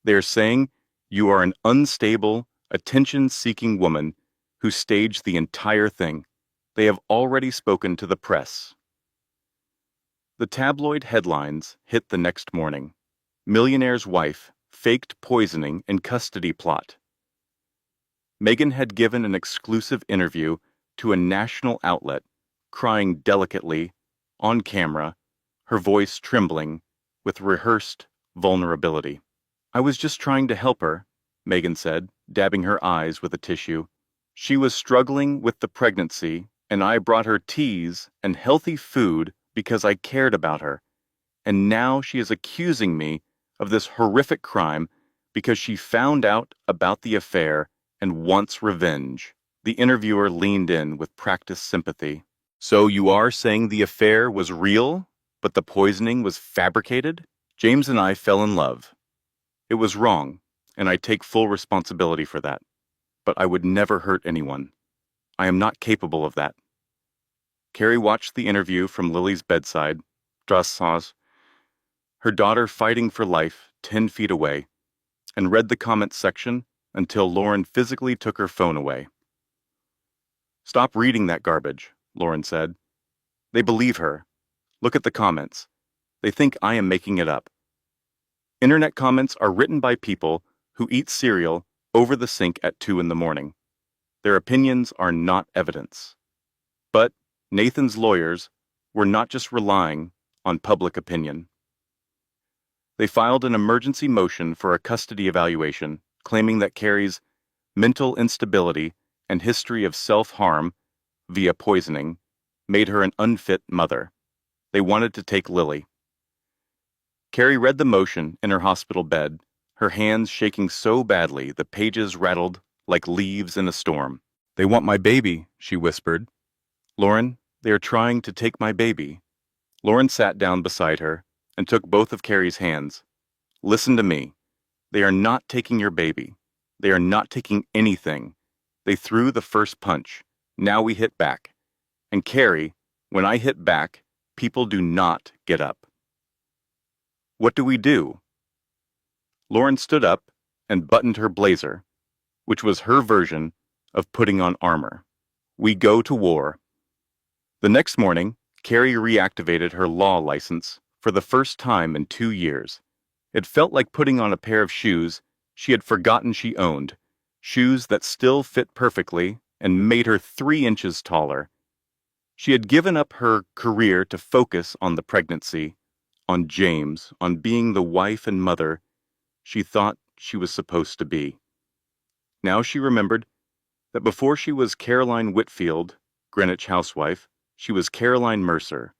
They are saying you are an unstable, attention-seeking woman who staged the entire thing. They have already spoken to the press. The tabloid headlines hit the next morning. Millionaire's wife faked poisoning in custody plot. Megan had given an exclusive interview to a national outlet, crying delicately, on camera, her voice trembling with rehearsed vulnerability. I was just trying to help her, Megan said, dabbing her eyes with a tissue. She was struggling with the pregnancy, and I brought her teas and healthy food because I cared about her. And now she is accusing me of this horrific crime because she found out about the affair and wants revenge. The interviewer leaned in with practiced sympathy. So you are saying the affair was real, but the poisoning was fabricated? James and I fell in love. It was wrong, and I take full responsibility for that. But I would never hurt anyone. I am not capable of that. Carrie watched the interview from Lily's bedside, Drassas, her daughter fighting for life 10 feet away, and read the comments section until Lauren physically took her phone away. Stop reading that garbage, Lauren said. They believe her. Look at the comments. They think I am making it up. Internet comments are written by people who eat cereal over the sink at 2 in the morning. Their opinions are not evidence. But Nathan's lawyers were not just relying on public opinion. They filed an emergency motion for a custody evaluation, claiming that Carrie's mental instability and history of self-harm via poisoning made her an unfit mother. They wanted to take Lily. Carrie read the motion in her hospital bed, her hands shaking so badly the pages rattled like leaves in a storm. "They want my baby," she whispered. "Lauren, they are trying to take my baby." Lauren sat down beside her and took both of Carrie's hands. "Listen to me. They are not taking your baby. They are not taking anything. They threw the first punch. Now we hit back. And Carrie, when I hit back, people do not get up." "What do we do?" Lauren stood up and buttoned her blazer, which was her version of putting on armor. "We go to war." The next morning, Carrie reactivated her law license for the first time in 2 years. It felt like putting on a pair of shoes she had forgotten she owned, shoes that still fit perfectly and made her 3 inches taller. She had given up her career to focus on the pregnancy, on James, on being the wife and mother she thought she was supposed to be. Now she remembered that before she was Caroline Whitfield, Greenwich housewife, she was Caroline Mercer,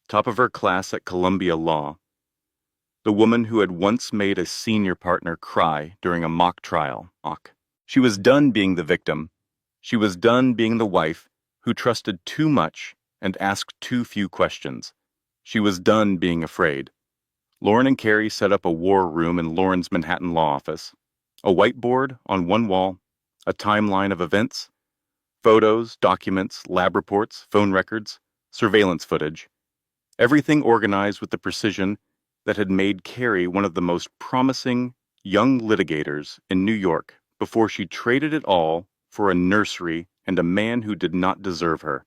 top of her class at Columbia Law, the woman who had once made a senior partner cry during a mock trial. She was done being the victim. She was done being the wife who trusted too much and asked too few questions. She was done being afraid. Lauren and Carrie set up a war room in Lauren's Manhattan law office. A whiteboard on one wall, a timeline of events, photos, documents, lab reports, phone records, surveillance footage. Everything organized with the precision that had made Carrie one of the most promising young litigators in New York before she traded it all for a nursery and a man who did not deserve her.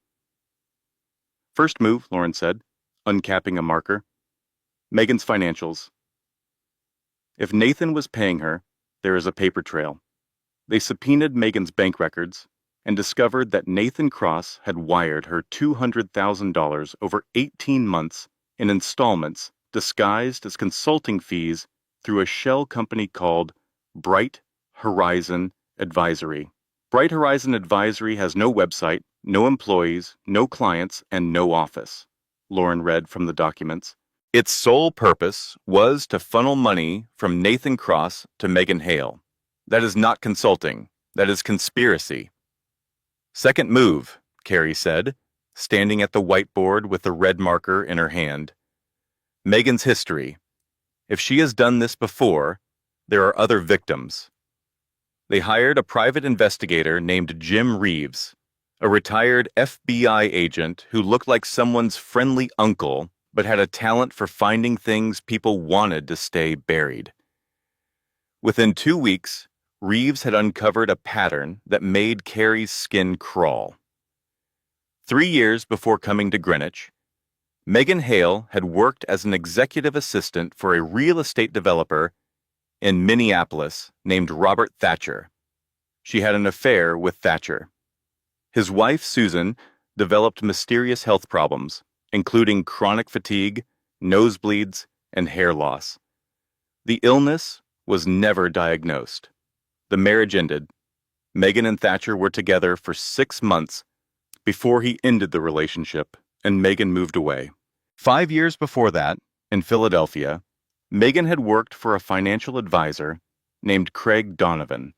"First move," Lauren said, uncapping a marker. "Megan's financials. If Nathan was paying her, there is a paper trail." They subpoenaed Megan's bank records and discovered that Nathan Cross had wired her $200,000 over 18 months in installments disguised as consulting fees through a shell company called Bright Horizon Advisory. Bright Horizon Advisory has no website, no employees, no clients, and no office, Lauren read from the documents. Its sole purpose was to funnel money from Nathan Cross to Megan Hale. That is not consulting. That is conspiracy. "Second move," Carrie said, standing at the whiteboard with the red marker in her hand. "Megan's history. If she has done this before, there are other victims." They hired a private investigator named Jim Reeves, a retired FBI agent who looked like someone's friendly uncle but had a talent for finding things people wanted to stay buried. Within 2 weeks, Reeves had uncovered a pattern that made Carrie's skin crawl. 3 years before coming to Greenwich, Megan Hale had worked as an executive assistant for a real estate developer in Minneapolis named Robert Thatcher. She had an affair with Thatcher. His wife, Susan, developed mysterious health problems, including chronic fatigue, nosebleeds, and hair loss. The illness was never diagnosed. The marriage ended. Megan and Thatcher were together for 6 months before he ended the relationship and Megan moved away. 5 years before that, in Philadelphia, Megan had worked for a financial advisor named Craig Donovan.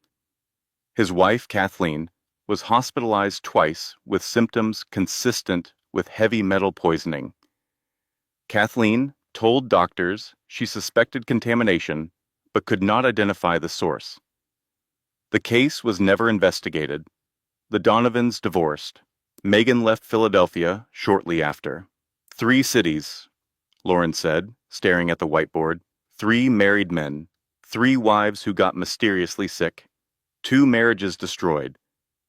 His wife, Kathleen, was hospitalized twice with symptoms consistent with heavy metal poisoning. Kathleen told doctors she suspected contamination but could not identify the source. The case was never investigated. The Donovans divorced. Megan left Philadelphia shortly after. 3 cities, Lauren said, staring at the whiteboard. 3 married men, 3 wives who got mysteriously sick, 2 marriages destroyed,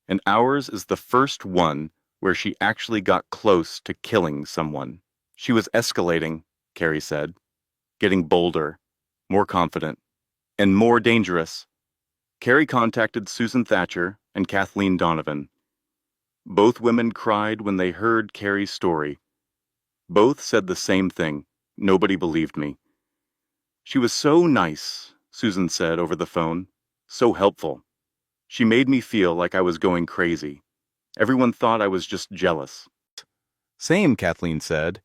and ours is the first one where she actually got close to killing someone. She was escalating, Carrie said, getting bolder, more confident, and more dangerous. Carrie contacted Susan Thatcher and Kathleen Donovan. Both women cried when they heard Carrie's story. Both said the same thing. Nobody believed me. "She was so nice," Susan said over the phone. "So helpful. She made me feel like I was going crazy. Everyone thought I was just jealous." Same, Kathleen said.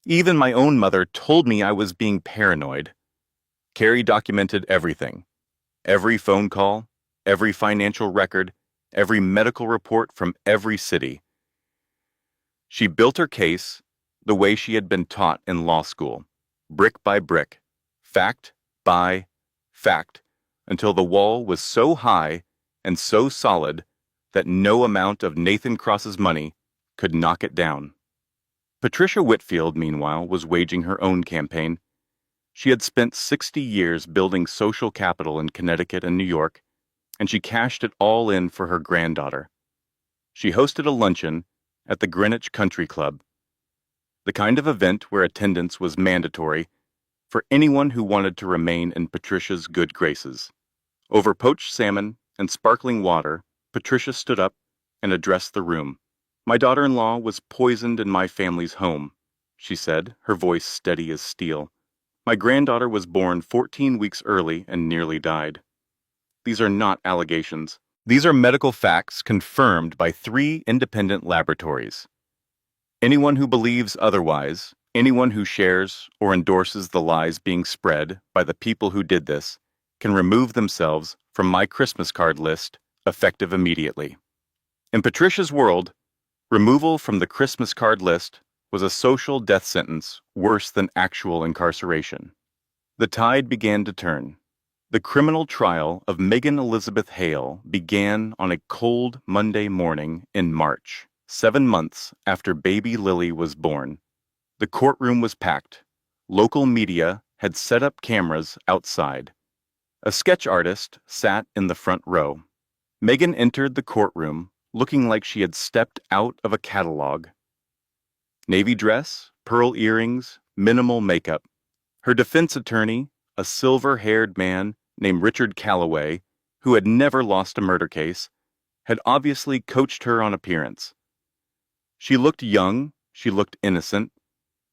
Even my own mother told me I was being paranoid. Carrie documented everything. Every phone call, every financial record, every medical report from every city. She built her case the way she had been taught in law school, brick by brick, fact by fact, until the wall was so high and so solid that no amount of Nathan Cross's money could knock it down. Patricia Whitfield, meanwhile, was waging her own campaign. She had spent 60 years building social capital in Connecticut and New York, and she cashed it all in for her granddaughter. She hosted a luncheon at the Greenwich Country Club, the kind of event where attendance was mandatory for anyone who wanted to remain in Patricia's good graces. Over poached salmon and sparkling water, Patricia stood up and addressed the room. "My daughter-in-law was poisoned in my family's home," she said, her voice steady as steel. "My granddaughter was born 14 weeks early and nearly died. These are not allegations. These are medical facts confirmed by 3 independent laboratories. Anyone who believes otherwise, anyone who shares or endorses the lies being spread by the people who did this, can remove themselves from my Christmas card list, effective immediately." In Patricia's world, removal from the Christmas card list was a social death sentence worse than actual incarceration. The tide began to turn. The criminal trial of Megan Elizabeth Hale began on a cold Monday morning in March, 7 months after baby Lily was born. The courtroom was packed. Local media had set up cameras outside. A sketch artist sat in the front row. Megan entered the courtroom looking like she had stepped out of a catalog. Navy dress, pearl earrings, minimal makeup. Her defense attorney, a silver-haired man named Richard Calloway, who had never lost a murder case, had obviously coached her on appearance. She looked young, she looked innocent,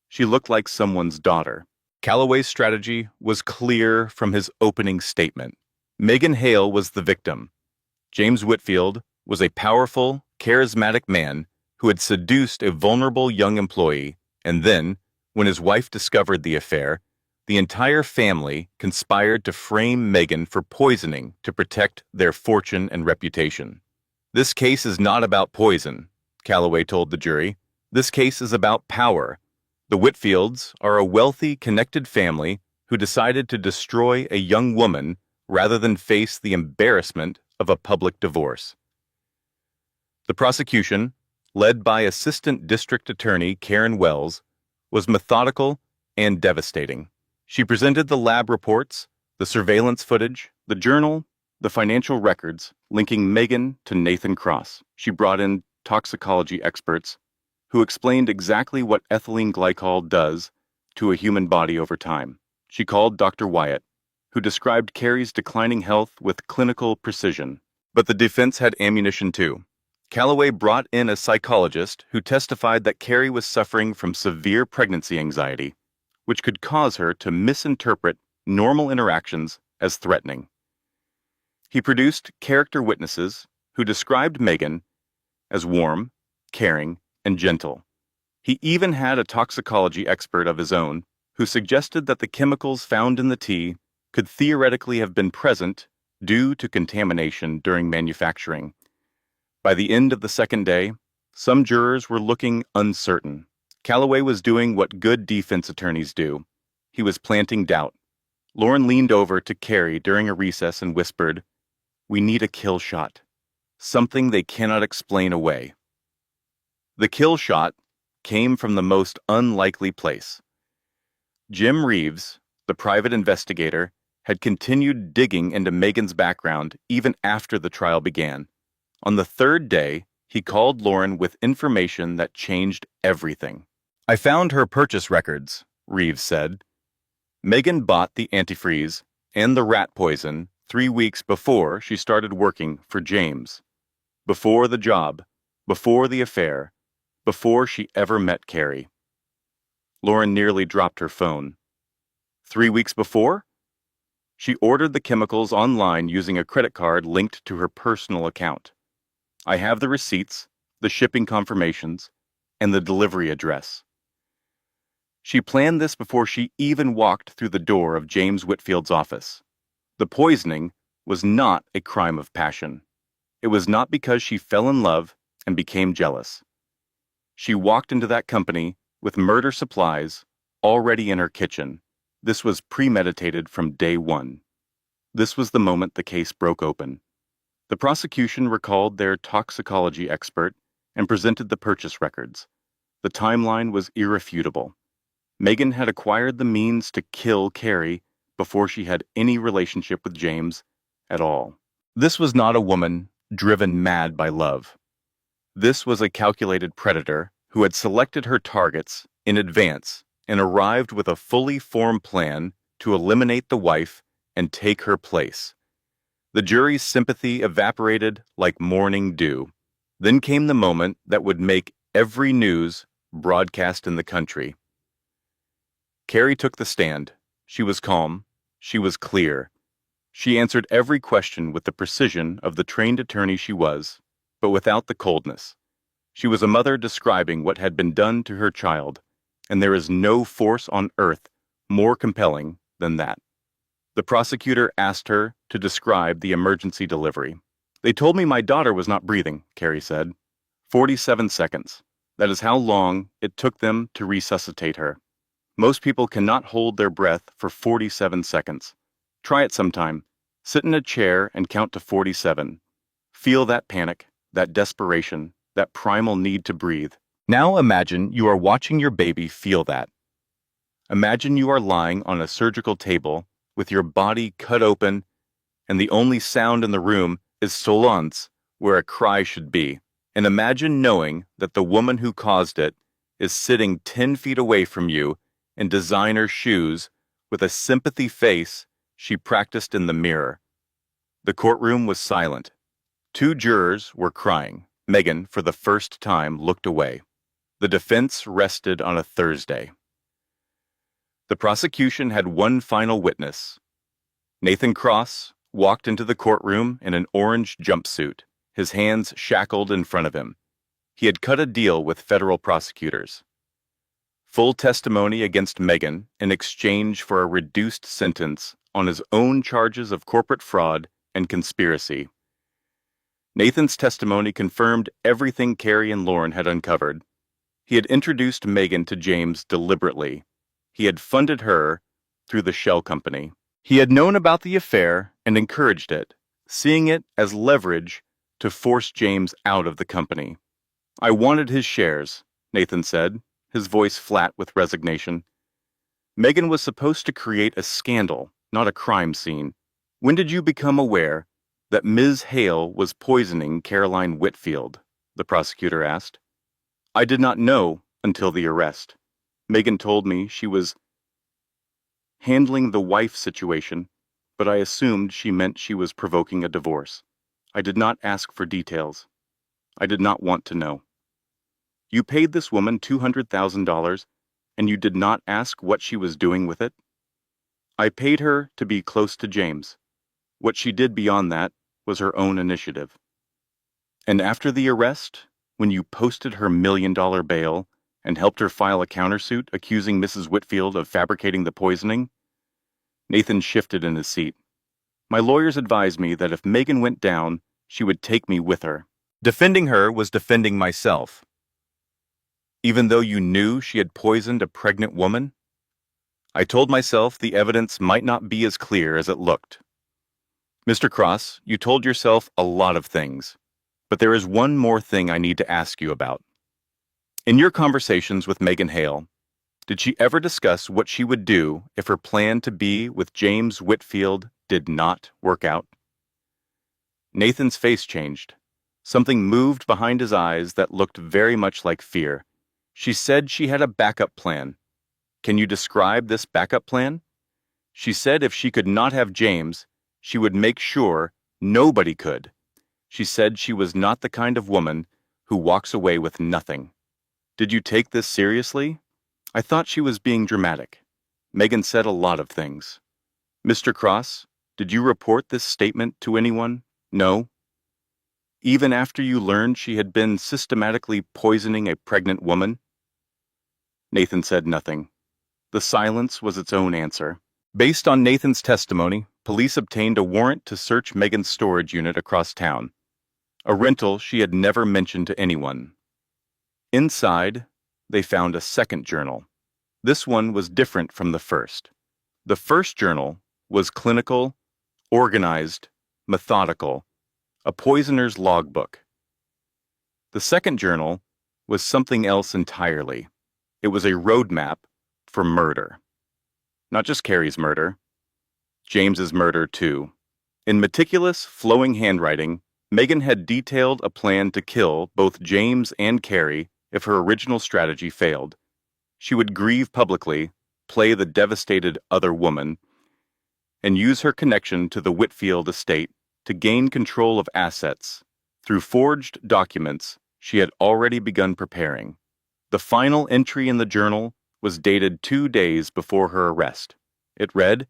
she looked like someone's daughter. Calloway's strategy was clear from his opening statement. Megan Hale was the victim. James Whitfield was a powerful, charismatic man who had seduced a vulnerable young employee, and then, when his wife discovered the affair, the entire family conspired to frame Megan for poisoning to protect their fortune and reputation. "This case is not about poison," Calloway told the jury. "This case is about power. The Whitfields are a wealthy, connected family who decided to destroy a young woman rather than face the embarrassment of a public divorce." The prosecution, led by Assistant District Attorney Karen Wells, was methodical and devastating. She presented the lab reports, the surveillance footage, the journal, the financial records linking Megan to Nathan Cross. She brought in toxicology experts who explained exactly what ethylene glycol does to a human body over time. She called Dr. Wyatt, who described Carrie's declining health with clinical precision. But the defense had ammunition too. Calloway brought in a psychologist who testified that Carrie was suffering from severe pregnancy anxiety, which could cause her to misinterpret normal interactions as threatening. He produced character witnesses who described Megan as warm, caring, and gentle. He even had a toxicology expert of his own who suggested that the chemicals found in the tea could theoretically have been present due to contamination during manufacturing. By the end of the second day, some jurors were looking uncertain. Calloway was doing what good defense attorneys do. He was planting doubt. Lauren leaned over to Carrie during a recess and whispered, "We need a kill shot. Something they cannot explain away." The kill shot came from the most unlikely place. Jim Reeves, the private investigator, had continued digging into Megan's background even after the trial began. On the 3rd day, he called Lauren with information that changed everything. "I found her purchase records," Reeves said. Megan bought the antifreeze and the rat poison 3 weeks before she started working for James. Before the job, before the affair, before she ever met Carrie. Lauren nearly dropped her phone. 3 weeks before? She ordered the chemicals online using a credit card linked to her personal account. "I have the receipts, the shipping confirmations, and the delivery address. She planned this before she even walked through the door of James Whitfield's office. The poisoning was not a crime of passion. It was not because she fell in love and became jealous. She walked into that company with murder supplies already in her kitchen. This was premeditated from day one. This was the moment the case broke open. The prosecution recalled their toxicology expert and presented the purchase records. The timeline was irrefutable. Megan had acquired the means to kill Carrie before she had any relationship with James at all. This was not a woman driven mad by love. This was a calculated predator who had selected her targets in advance and arrived with a fully formed plan to eliminate the wife and take her place. The jury's sympathy evaporated like morning dew. Then came the moment that would make every news broadcast in the country. Carrie took the stand. She was calm. She was clear. She answered every question with the precision of the trained attorney she was, but without the coldness. She was a mother describing what had been done to her child, and there is no force on earth more compelling than that. The prosecutor asked her to describe the emergency delivery. "They told me my daughter was not breathing," Carrie said. 47 seconds. That is how long it took them to resuscitate her. Most people cannot hold their breath for 47 seconds. Try it sometime. Sit in a chair and count to 47. Feel that panic, that desperation, that primal need to breathe. Now imagine you are watching your baby feel that. Imagine you are lying on a surgical table with your body cut open, and the only sound in the room is silence, where a cry should be. And imagine knowing that the woman who caused it is sitting 10 feet away from you in designer shoes with a sympathy face she practiced in the mirror. The courtroom was silent. 2 jurors were crying. Megan, for the first time, looked away. The defense rested on a Thursday. The prosecution had one final witness. Nathan Cross walked into the courtroom in an orange jumpsuit, his hands shackled in front of him. He had cut a deal with federal prosecutors. Full testimony against Megan in exchange for a reduced sentence on his own charges of corporate fraud and conspiracy. Nathan's testimony confirmed everything Carrie and Lauren had uncovered. He had introduced Megan to James deliberately. He had funded her through the shell company. He had known about the affair and encouraged it, seeing it as leverage to force James out of the company. "I wanted his shares," Nathan said, his voice flat with resignation. Megan was supposed to create a scandal, not a crime scene. "When did you become aware that Ms. Hale was poisoning Caroline Whitfield?" the prosecutor asked. "I did not know until the arrest. Megan told me she was handling the wife situation, but I assumed she meant she was provoking a divorce. I did not ask for details. I did not want to know." "You paid this woman $200,000, and you did not ask what she was doing with it?" "I paid her to be close to James. What she did beyond that was her own initiative." "And after the arrest, when you posted her $1 million bail and helped her file a countersuit accusing Mrs. Whitfield of fabricating the poisoning?" Nathan shifted in his seat. "My lawyers advised me that if Megan went down, she would take me with her. Defending her was defending myself." "Even though you knew she had poisoned a pregnant woman?" "I told myself the evidence might not be as clear as it looked." "Mr. Cross, you told yourself a lot of things, but there is one more thing I need to ask you about. In your conversations with Megan Hale, did she ever discuss what she would do if her plan to be with James Whitfield did not work out?" Nathan's face changed. Something moved behind his eyes that looked very much like fear. "She said she had a backup plan. Can you describe this backup plan?" "She said if she could not have James, she would make sure nobody could. She said she was not the kind of woman who walks away with nothing." "Did you take this seriously?" "I thought she was being dramatic. Megan said a lot of things." "Mr. Cross, did you report this statement to anyone?" "No." Even after you learned she had been systematically poisoning a pregnant woman? Nathan said nothing. The silence was its own answer. Based on Nathan's testimony, police obtained a warrant to search Megan's storage unit across town, a rental she had never mentioned to anyone. Inside, they found a second journal. This one was different from the first. The first journal was clinical, organized, methodical, a poisoner's logbook. The second journal was something else entirely. It was a roadmap for murder. Not just Carrie's murder, James's murder too. In meticulous, flowing handwriting, Megan had detailed a plan to kill both James and Carrie if her original strategy failed. She would grieve publicly, play the devastated other woman, and use her connection to the Whitfield estate to gain control of assets through forged documents she had already begun preparing. The final entry in the journal was dated 2 days before her arrest. It read,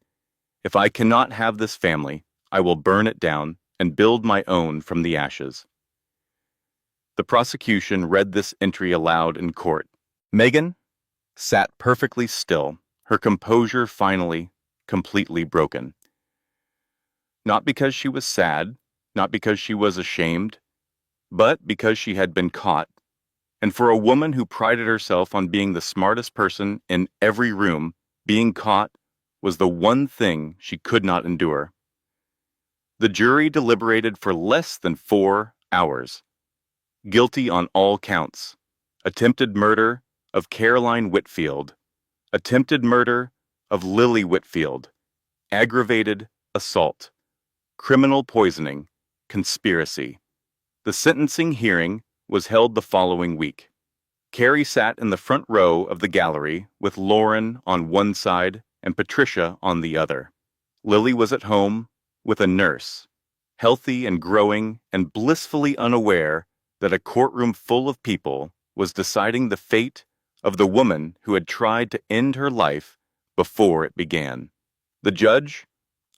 "If I cannot have this family, I will burn it down and build my own from the ashes." The prosecution read this entry aloud in court. Megan sat perfectly still, her composure finally completely broken. Not because she was sad, not because she was ashamed, but because she had been caught. And for a woman who prided herself on being the smartest person in every room, being caught was the one thing she could not endure. The jury deliberated for less than 4 hours. Guilty on all counts. Attempted murder of Caroline Whitfield. Attempted murder of Lily Whitfield. Aggravated assault. Criminal poisoning. Conspiracy. The sentencing hearing was held the following week. Carrie sat in the front row of the gallery with Lauren on one side and Patricia on the other. Lily was at home with a nurse, healthy and growing and blissfully unaware that a courtroom full of people was deciding the fate of the woman who had tried to end her life before it began. The judge,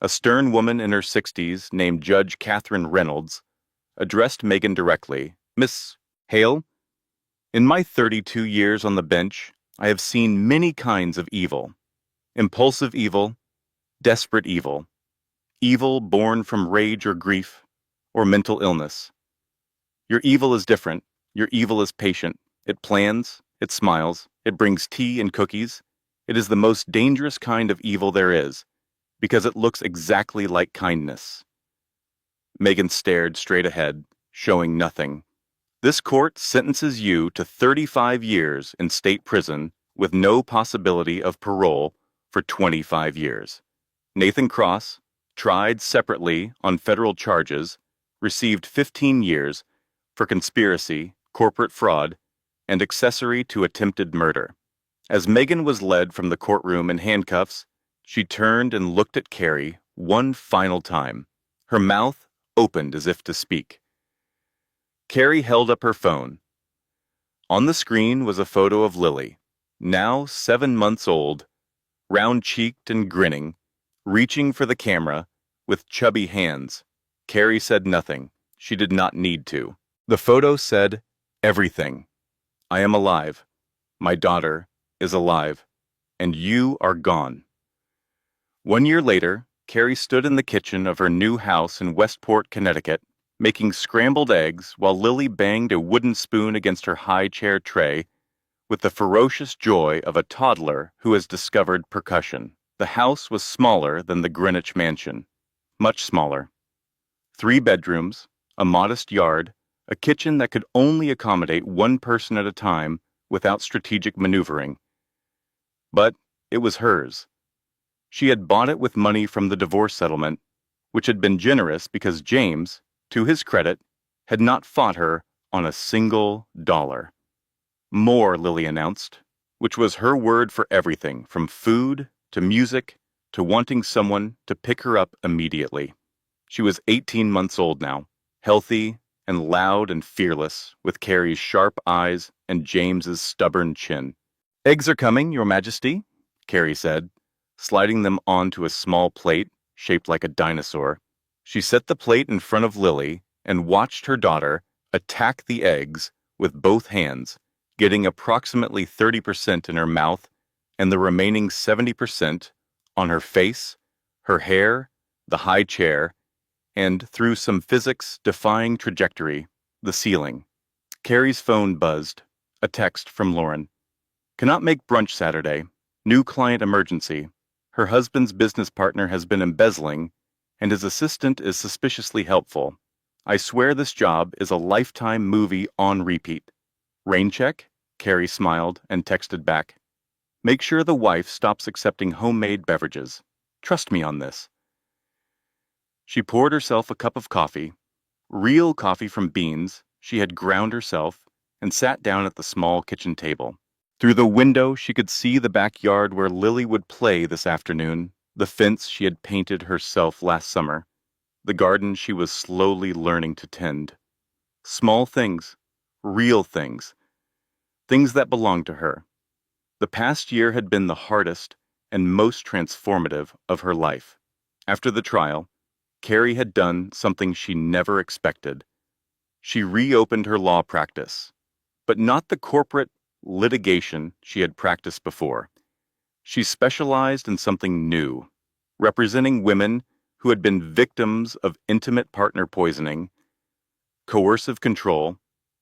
a stern woman in her 60s named Judge Catherine Reynolds, addressed Megan directly. "Miss Hale, in my 32 years on the bench, I have seen many kinds of evil. Impulsive evil, desperate evil, evil born from rage or grief, or mental illness. Your evil is different. Your evil is patient. It plans, it smiles, it brings tea and cookies. It is the most dangerous kind of evil there is, because it looks exactly like kindness." Megan stared straight ahead, showing nothing. "This court sentences you to 35 years in state prison with no possibility of parole for 25 years. Nathan Cross, tried separately on federal charges, received 15 years for conspiracy, corporate fraud, and accessory to attempted murder." As Megan was led from the courtroom in handcuffs, she turned and looked at Carrie one final time. Her mouth opened as if to speak. Carrie held up her phone. On the screen was a photo of Lily, now 7 months old, round-cheeked and grinning, reaching for the camera with chubby hands. Carrie said nothing. She did not need to. The photo said everything. "I am alive. My daughter is alive. And you are gone." 1 year later, Carrie stood in the kitchen of her new house in Westport, Connecticut, making scrambled eggs while Lily banged a wooden spoon against her high chair tray with the ferocious joy of a toddler who has discovered percussion. The house was smaller than the Greenwich mansion, much smaller. 3 bedrooms, a modest yard, a kitchen that could only accommodate one person at a time without strategic maneuvering. But it was hers. She had bought it with money from the divorce settlement, which had been generous because James, to his credit, had not fought her on a single dollar. "More," Lily announced, which was her word for everything from food to music to wanting someone to pick her up immediately. She was 18 months old now, healthy and loud and fearless, with Carrie's sharp eyes and James's stubborn chin. "Eggs are coming, Your Majesty," Carrie said, sliding them onto a small plate shaped like a dinosaur. She set the plate in front of Lily and watched her daughter attack the eggs with both hands, getting approximately 30% in her mouth and the remaining 70% on her face, her hair, the high chair, and through some physics-defying trajectory, the ceiling. Carrie's phone buzzed. A text from Lauren. Cannot make brunch Saturday. New client emergency. Her husband's business partner has been embezzling, and his assistant is suspiciously helpful. I swear this job is a lifetime movie on repeat. Rain check? Carrie smiled and texted back. Make sure the wife stops accepting homemade beverages. Trust me on this. She poured herself a cup of coffee, real coffee from beans she had ground herself, and sat down at the small kitchen table. Through the window, she could see the backyard where Lily would play this afternoon, the fence she had painted herself last summer, the garden she was slowly learning to tend. Small things, real things, things that belonged to her. The past year had been the hardest and most transformative of her life. After the trial, Carrie had done something she never expected. She reopened her law practice, but not the corporate litigation she had practiced before. She specialized in something new, representing women who had been victims of intimate partner poisoning, coercive control,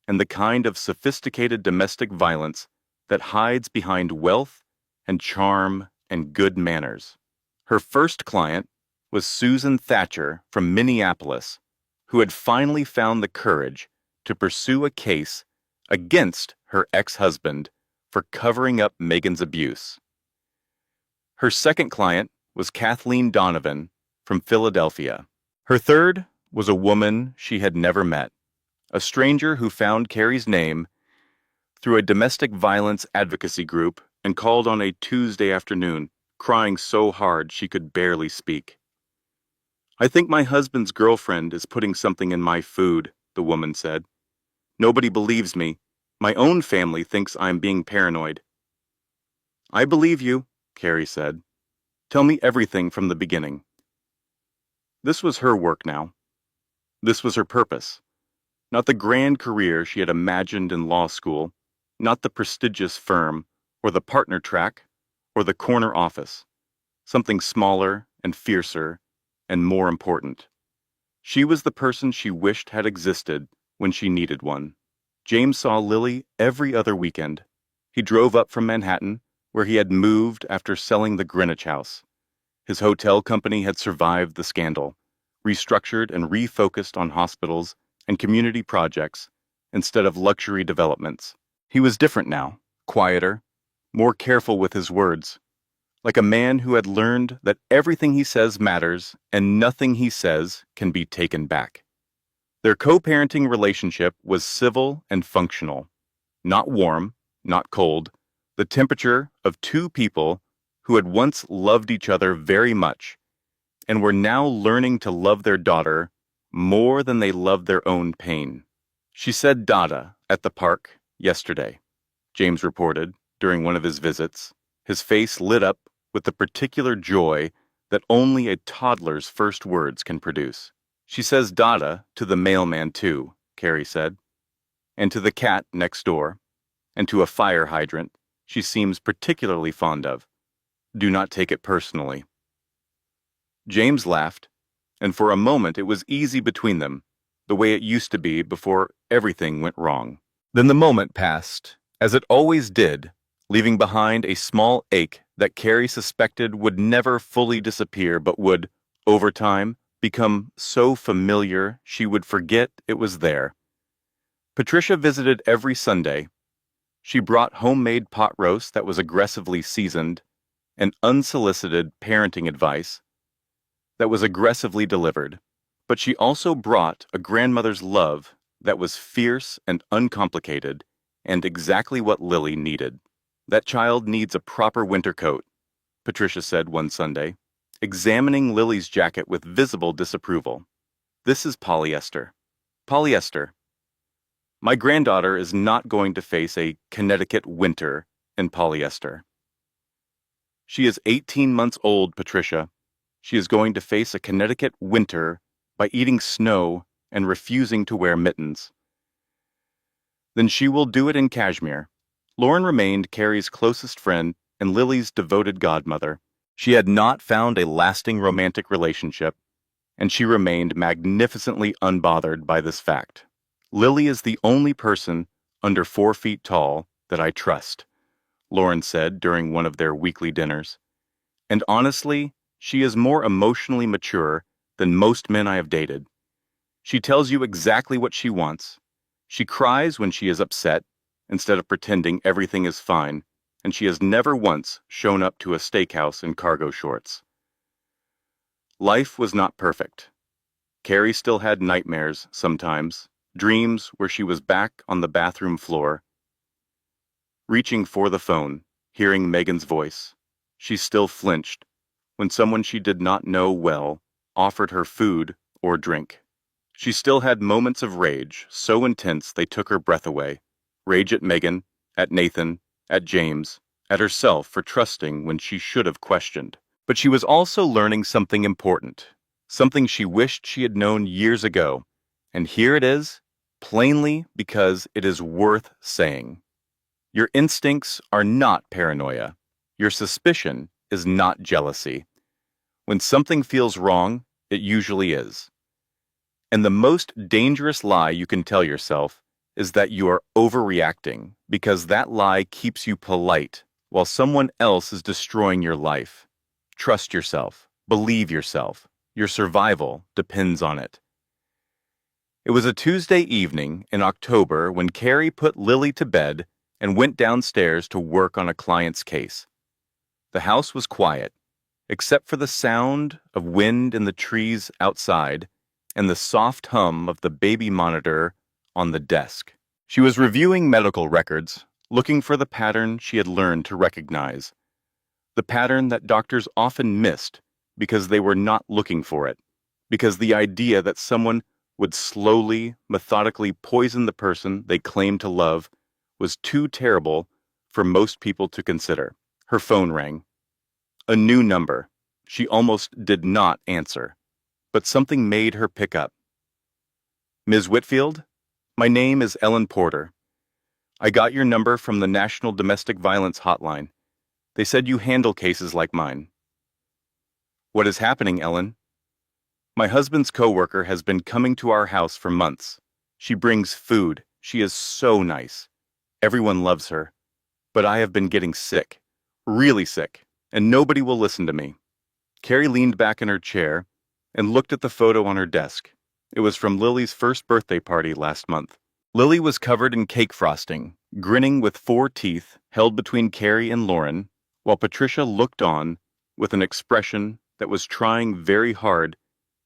and the kind of sophisticated domestic violence that hides behind wealth and charm and good manners. Her first client was Susan Thatcher from Minneapolis, who had finally found the courage to pursue a case against her ex-husband for covering up Megan's abuse. Her second client was Kathleen Donovan from Philadelphia. Her third was a woman she had never met, a stranger who found Carrie's name through a domestic violence advocacy group and called on a Tuesday afternoon, crying so hard she could barely speak. I think my husband's girlfriend is putting something in my food, the woman said. Nobody believes me. My own family thinks I'm being paranoid. I believe you, Carrie said. Tell me everything from the beginning. This was her work now. This was her purpose. Not the grand career she had imagined in law school, not the prestigious firm, or the partner track, or the corner office. Something smaller and fiercer and more important. She was the person she wished had existed when she needed one. James saw Lily every other weekend. He drove up from Manhattan, where he had moved after selling the Greenwich House. His hotel company had survived the scandal, restructured and refocused on hospitals and community projects instead of luxury developments. He was different now, quieter, more careful with his words, like a man who had learned that everything he says matters and nothing he says can be taken back. Their co-parenting relationship was civil and functional, not warm, not cold, the temperature of two people who had once loved each other very much and were now learning to love their daughter more than they loved their own pain. She said Dada at the park yesterday, James reported during one of his visits, his face lit up with the particular joy that only a toddler's first words can produce. She says Dada to the mailman too, Carrie said, and to the cat next door, and to a fire hydrant she seems particularly fond of. Do not take it personally. James laughed, and for a moment it was easy between them, the way it used to be before everything went wrong. Then the moment passed, as it always did, leaving behind a small ache that Carrie suspected would never fully disappear but would, over time, become so familiar she would forget it was there. Patricia visited every Sunday. She brought homemade pot roast that was aggressively seasoned and unsolicited parenting advice that was aggressively delivered, but she also brought a grandmother's love that was fierce and uncomplicated and exactly what Lily needed. That child needs a proper winter coat, Patricia said one Sunday, examining Lily's jacket with visible disapproval. This is polyester. Polyester. My granddaughter is not going to face a Connecticut winter in polyester. She is 18 months old, Patricia. She is going to face a Connecticut winter by eating snow and refusing to wear mittens. Then she will do it in cashmere. Lauren remained Carrie's closest friend and Lily's devoted godmother. She had not found a lasting romantic relationship, and she remained magnificently unbothered by this fact. Lily is the only person under 4 feet tall that I trust, Lauren said during one of their weekly dinners. And honestly, she is more emotionally mature than most men I have dated. She tells you exactly what she wants. She cries when she is upset, instead of pretending everything is fine, and she has never once shown up to a steakhouse in cargo shorts. Life was not perfect. Carrie still had nightmares sometimes, dreams where she was back on the bathroom floor, reaching for the phone, hearing Megan's voice. She still flinched when someone she did not know well offered her food or drink. She still had moments of rage, so intense they took her breath away. Rage at Megan, at Nathan, at James, at herself for trusting when she should have questioned. But she was also learning something important, something she wished she had known years ago. And here it is, plainly because it is worth saying. Your instincts are not paranoia. Your suspicion is not jealousy. When something feels wrong, it usually is. And the most dangerous lie you can tell yourself is that you are overreacting, because that lie keeps you polite while someone else is destroying your life. Trust yourself. Believe yourself. Your survival depends on it. It was a Tuesday evening in October when Carrie put Lily to bed and went downstairs to work on a client's case. The house was quiet, except for the sound of wind in the trees outside and the soft hum of the baby monitor on the desk. She was reviewing medical records, looking for the pattern she had learned to recognize. The pattern that doctors often missed because they were not looking for it, because the idea that someone would slowly, methodically poison the person they claimed to love was too terrible for most people to consider. Her phone rang. A new number. She almost did not answer, but something made her pick up. Ms. Whitfield? My name is Ellen Porter. I got your number from the National Domestic Violence Hotline. They said you handle cases like mine. What is happening, Ellen? My husband's coworker has been coming to our house for months. She brings food. She is so nice. Everyone loves her. But I have been getting sick, really sick, and nobody will listen to me. Carrie leaned back in her chair and looked at the photo on her desk. It was from Lily's first birthday party last month. Lily was covered in cake frosting, grinning with 4 teeth held between Carrie and Lauren, while Patricia looked on with an expression that was trying very hard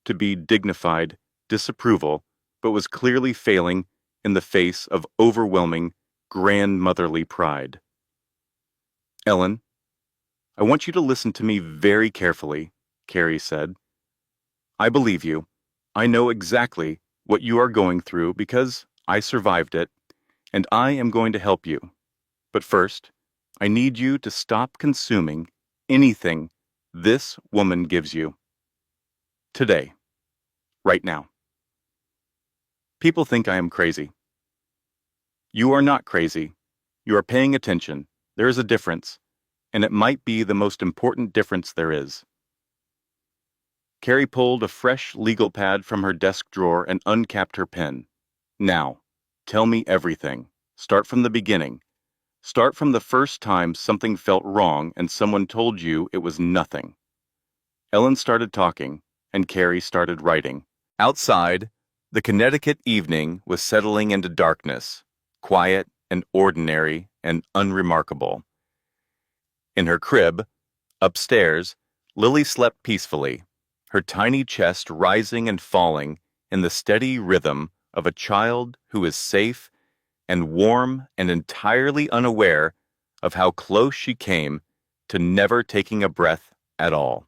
to be dignified disapproval, but was clearly failing in the face of overwhelming grandmotherly pride. Ellen, I want you to listen to me very carefully, Carrie said. I believe you. I know exactly what you are going through because I survived it, and I am going to help you. But first, I need you to stop consuming anything this woman gives you. Today. Right now. People think I am crazy. You are not crazy. You are paying attention. There is a difference, and it might be the most important difference there is. Carrie pulled a fresh legal pad from her desk drawer and uncapped her pen. Now, tell me everything. Start from the beginning. Start from the first time something felt wrong and someone told you it was nothing. Ellen started talking, and Carrie started writing. Outside, the Connecticut evening was settling into darkness, quiet and ordinary and unremarkable. In her crib, upstairs, Lily slept peacefully, her tiny chest rising and falling in the steady rhythm of a child who is safe and warm and entirely unaware of how close she came to never taking a breath at all.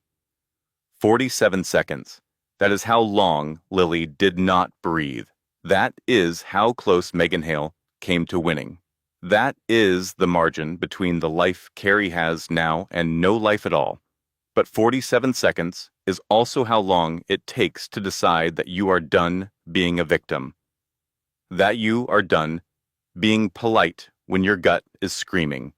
47 seconds. That is how long Lily did not breathe. That is how close Megan Hale came to winning. That is the margin between the life Carrie has now and no life at all. But 47 seconds is also how long it takes to decide that you are done being a victim. That you are done being polite when your gut is screaming.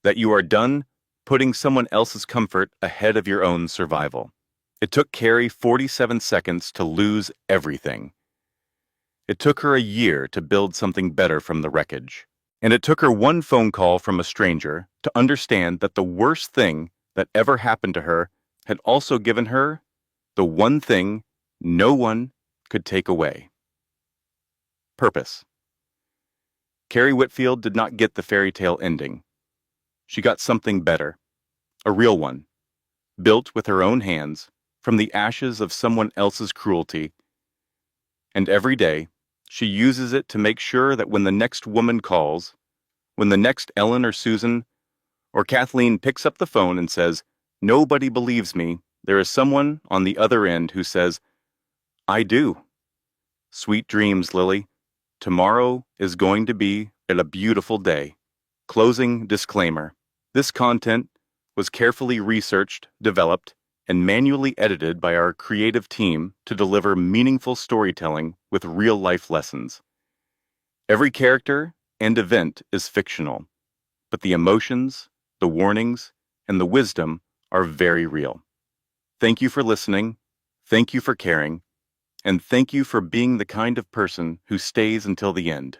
That you are done putting someone else's comfort ahead of your own survival. It took Carrie 47 seconds to lose everything. It took her a year to build something better from the wreckage. And it took her one phone call from a stranger to understand that the worst thing that ever happened to her had also given her the one thing no one could take away: purpose. Carrie Whitfield did not get the fairy tale ending. She got something better, a real one, built with her own hands from the ashes of someone else's cruelty. And every day, she uses it to make sure that when the next woman calls, when the next Ellen or Susan or Kathleen picks up the phone and says, "Nobody believes me," there is someone on the other end who says, "I do." Sweet dreams, Lily. Tomorrow is going to be a beautiful day. Closing disclaimer. This content was carefully researched, developed, and manually edited by our creative team to deliver meaningful storytelling with real-life lessons. Every character and event is fictional, but the emotions, the warnings, and the wisdom are very real. Thank you for listening, thank you for caring, and thank you for being the kind of person who stays until the end.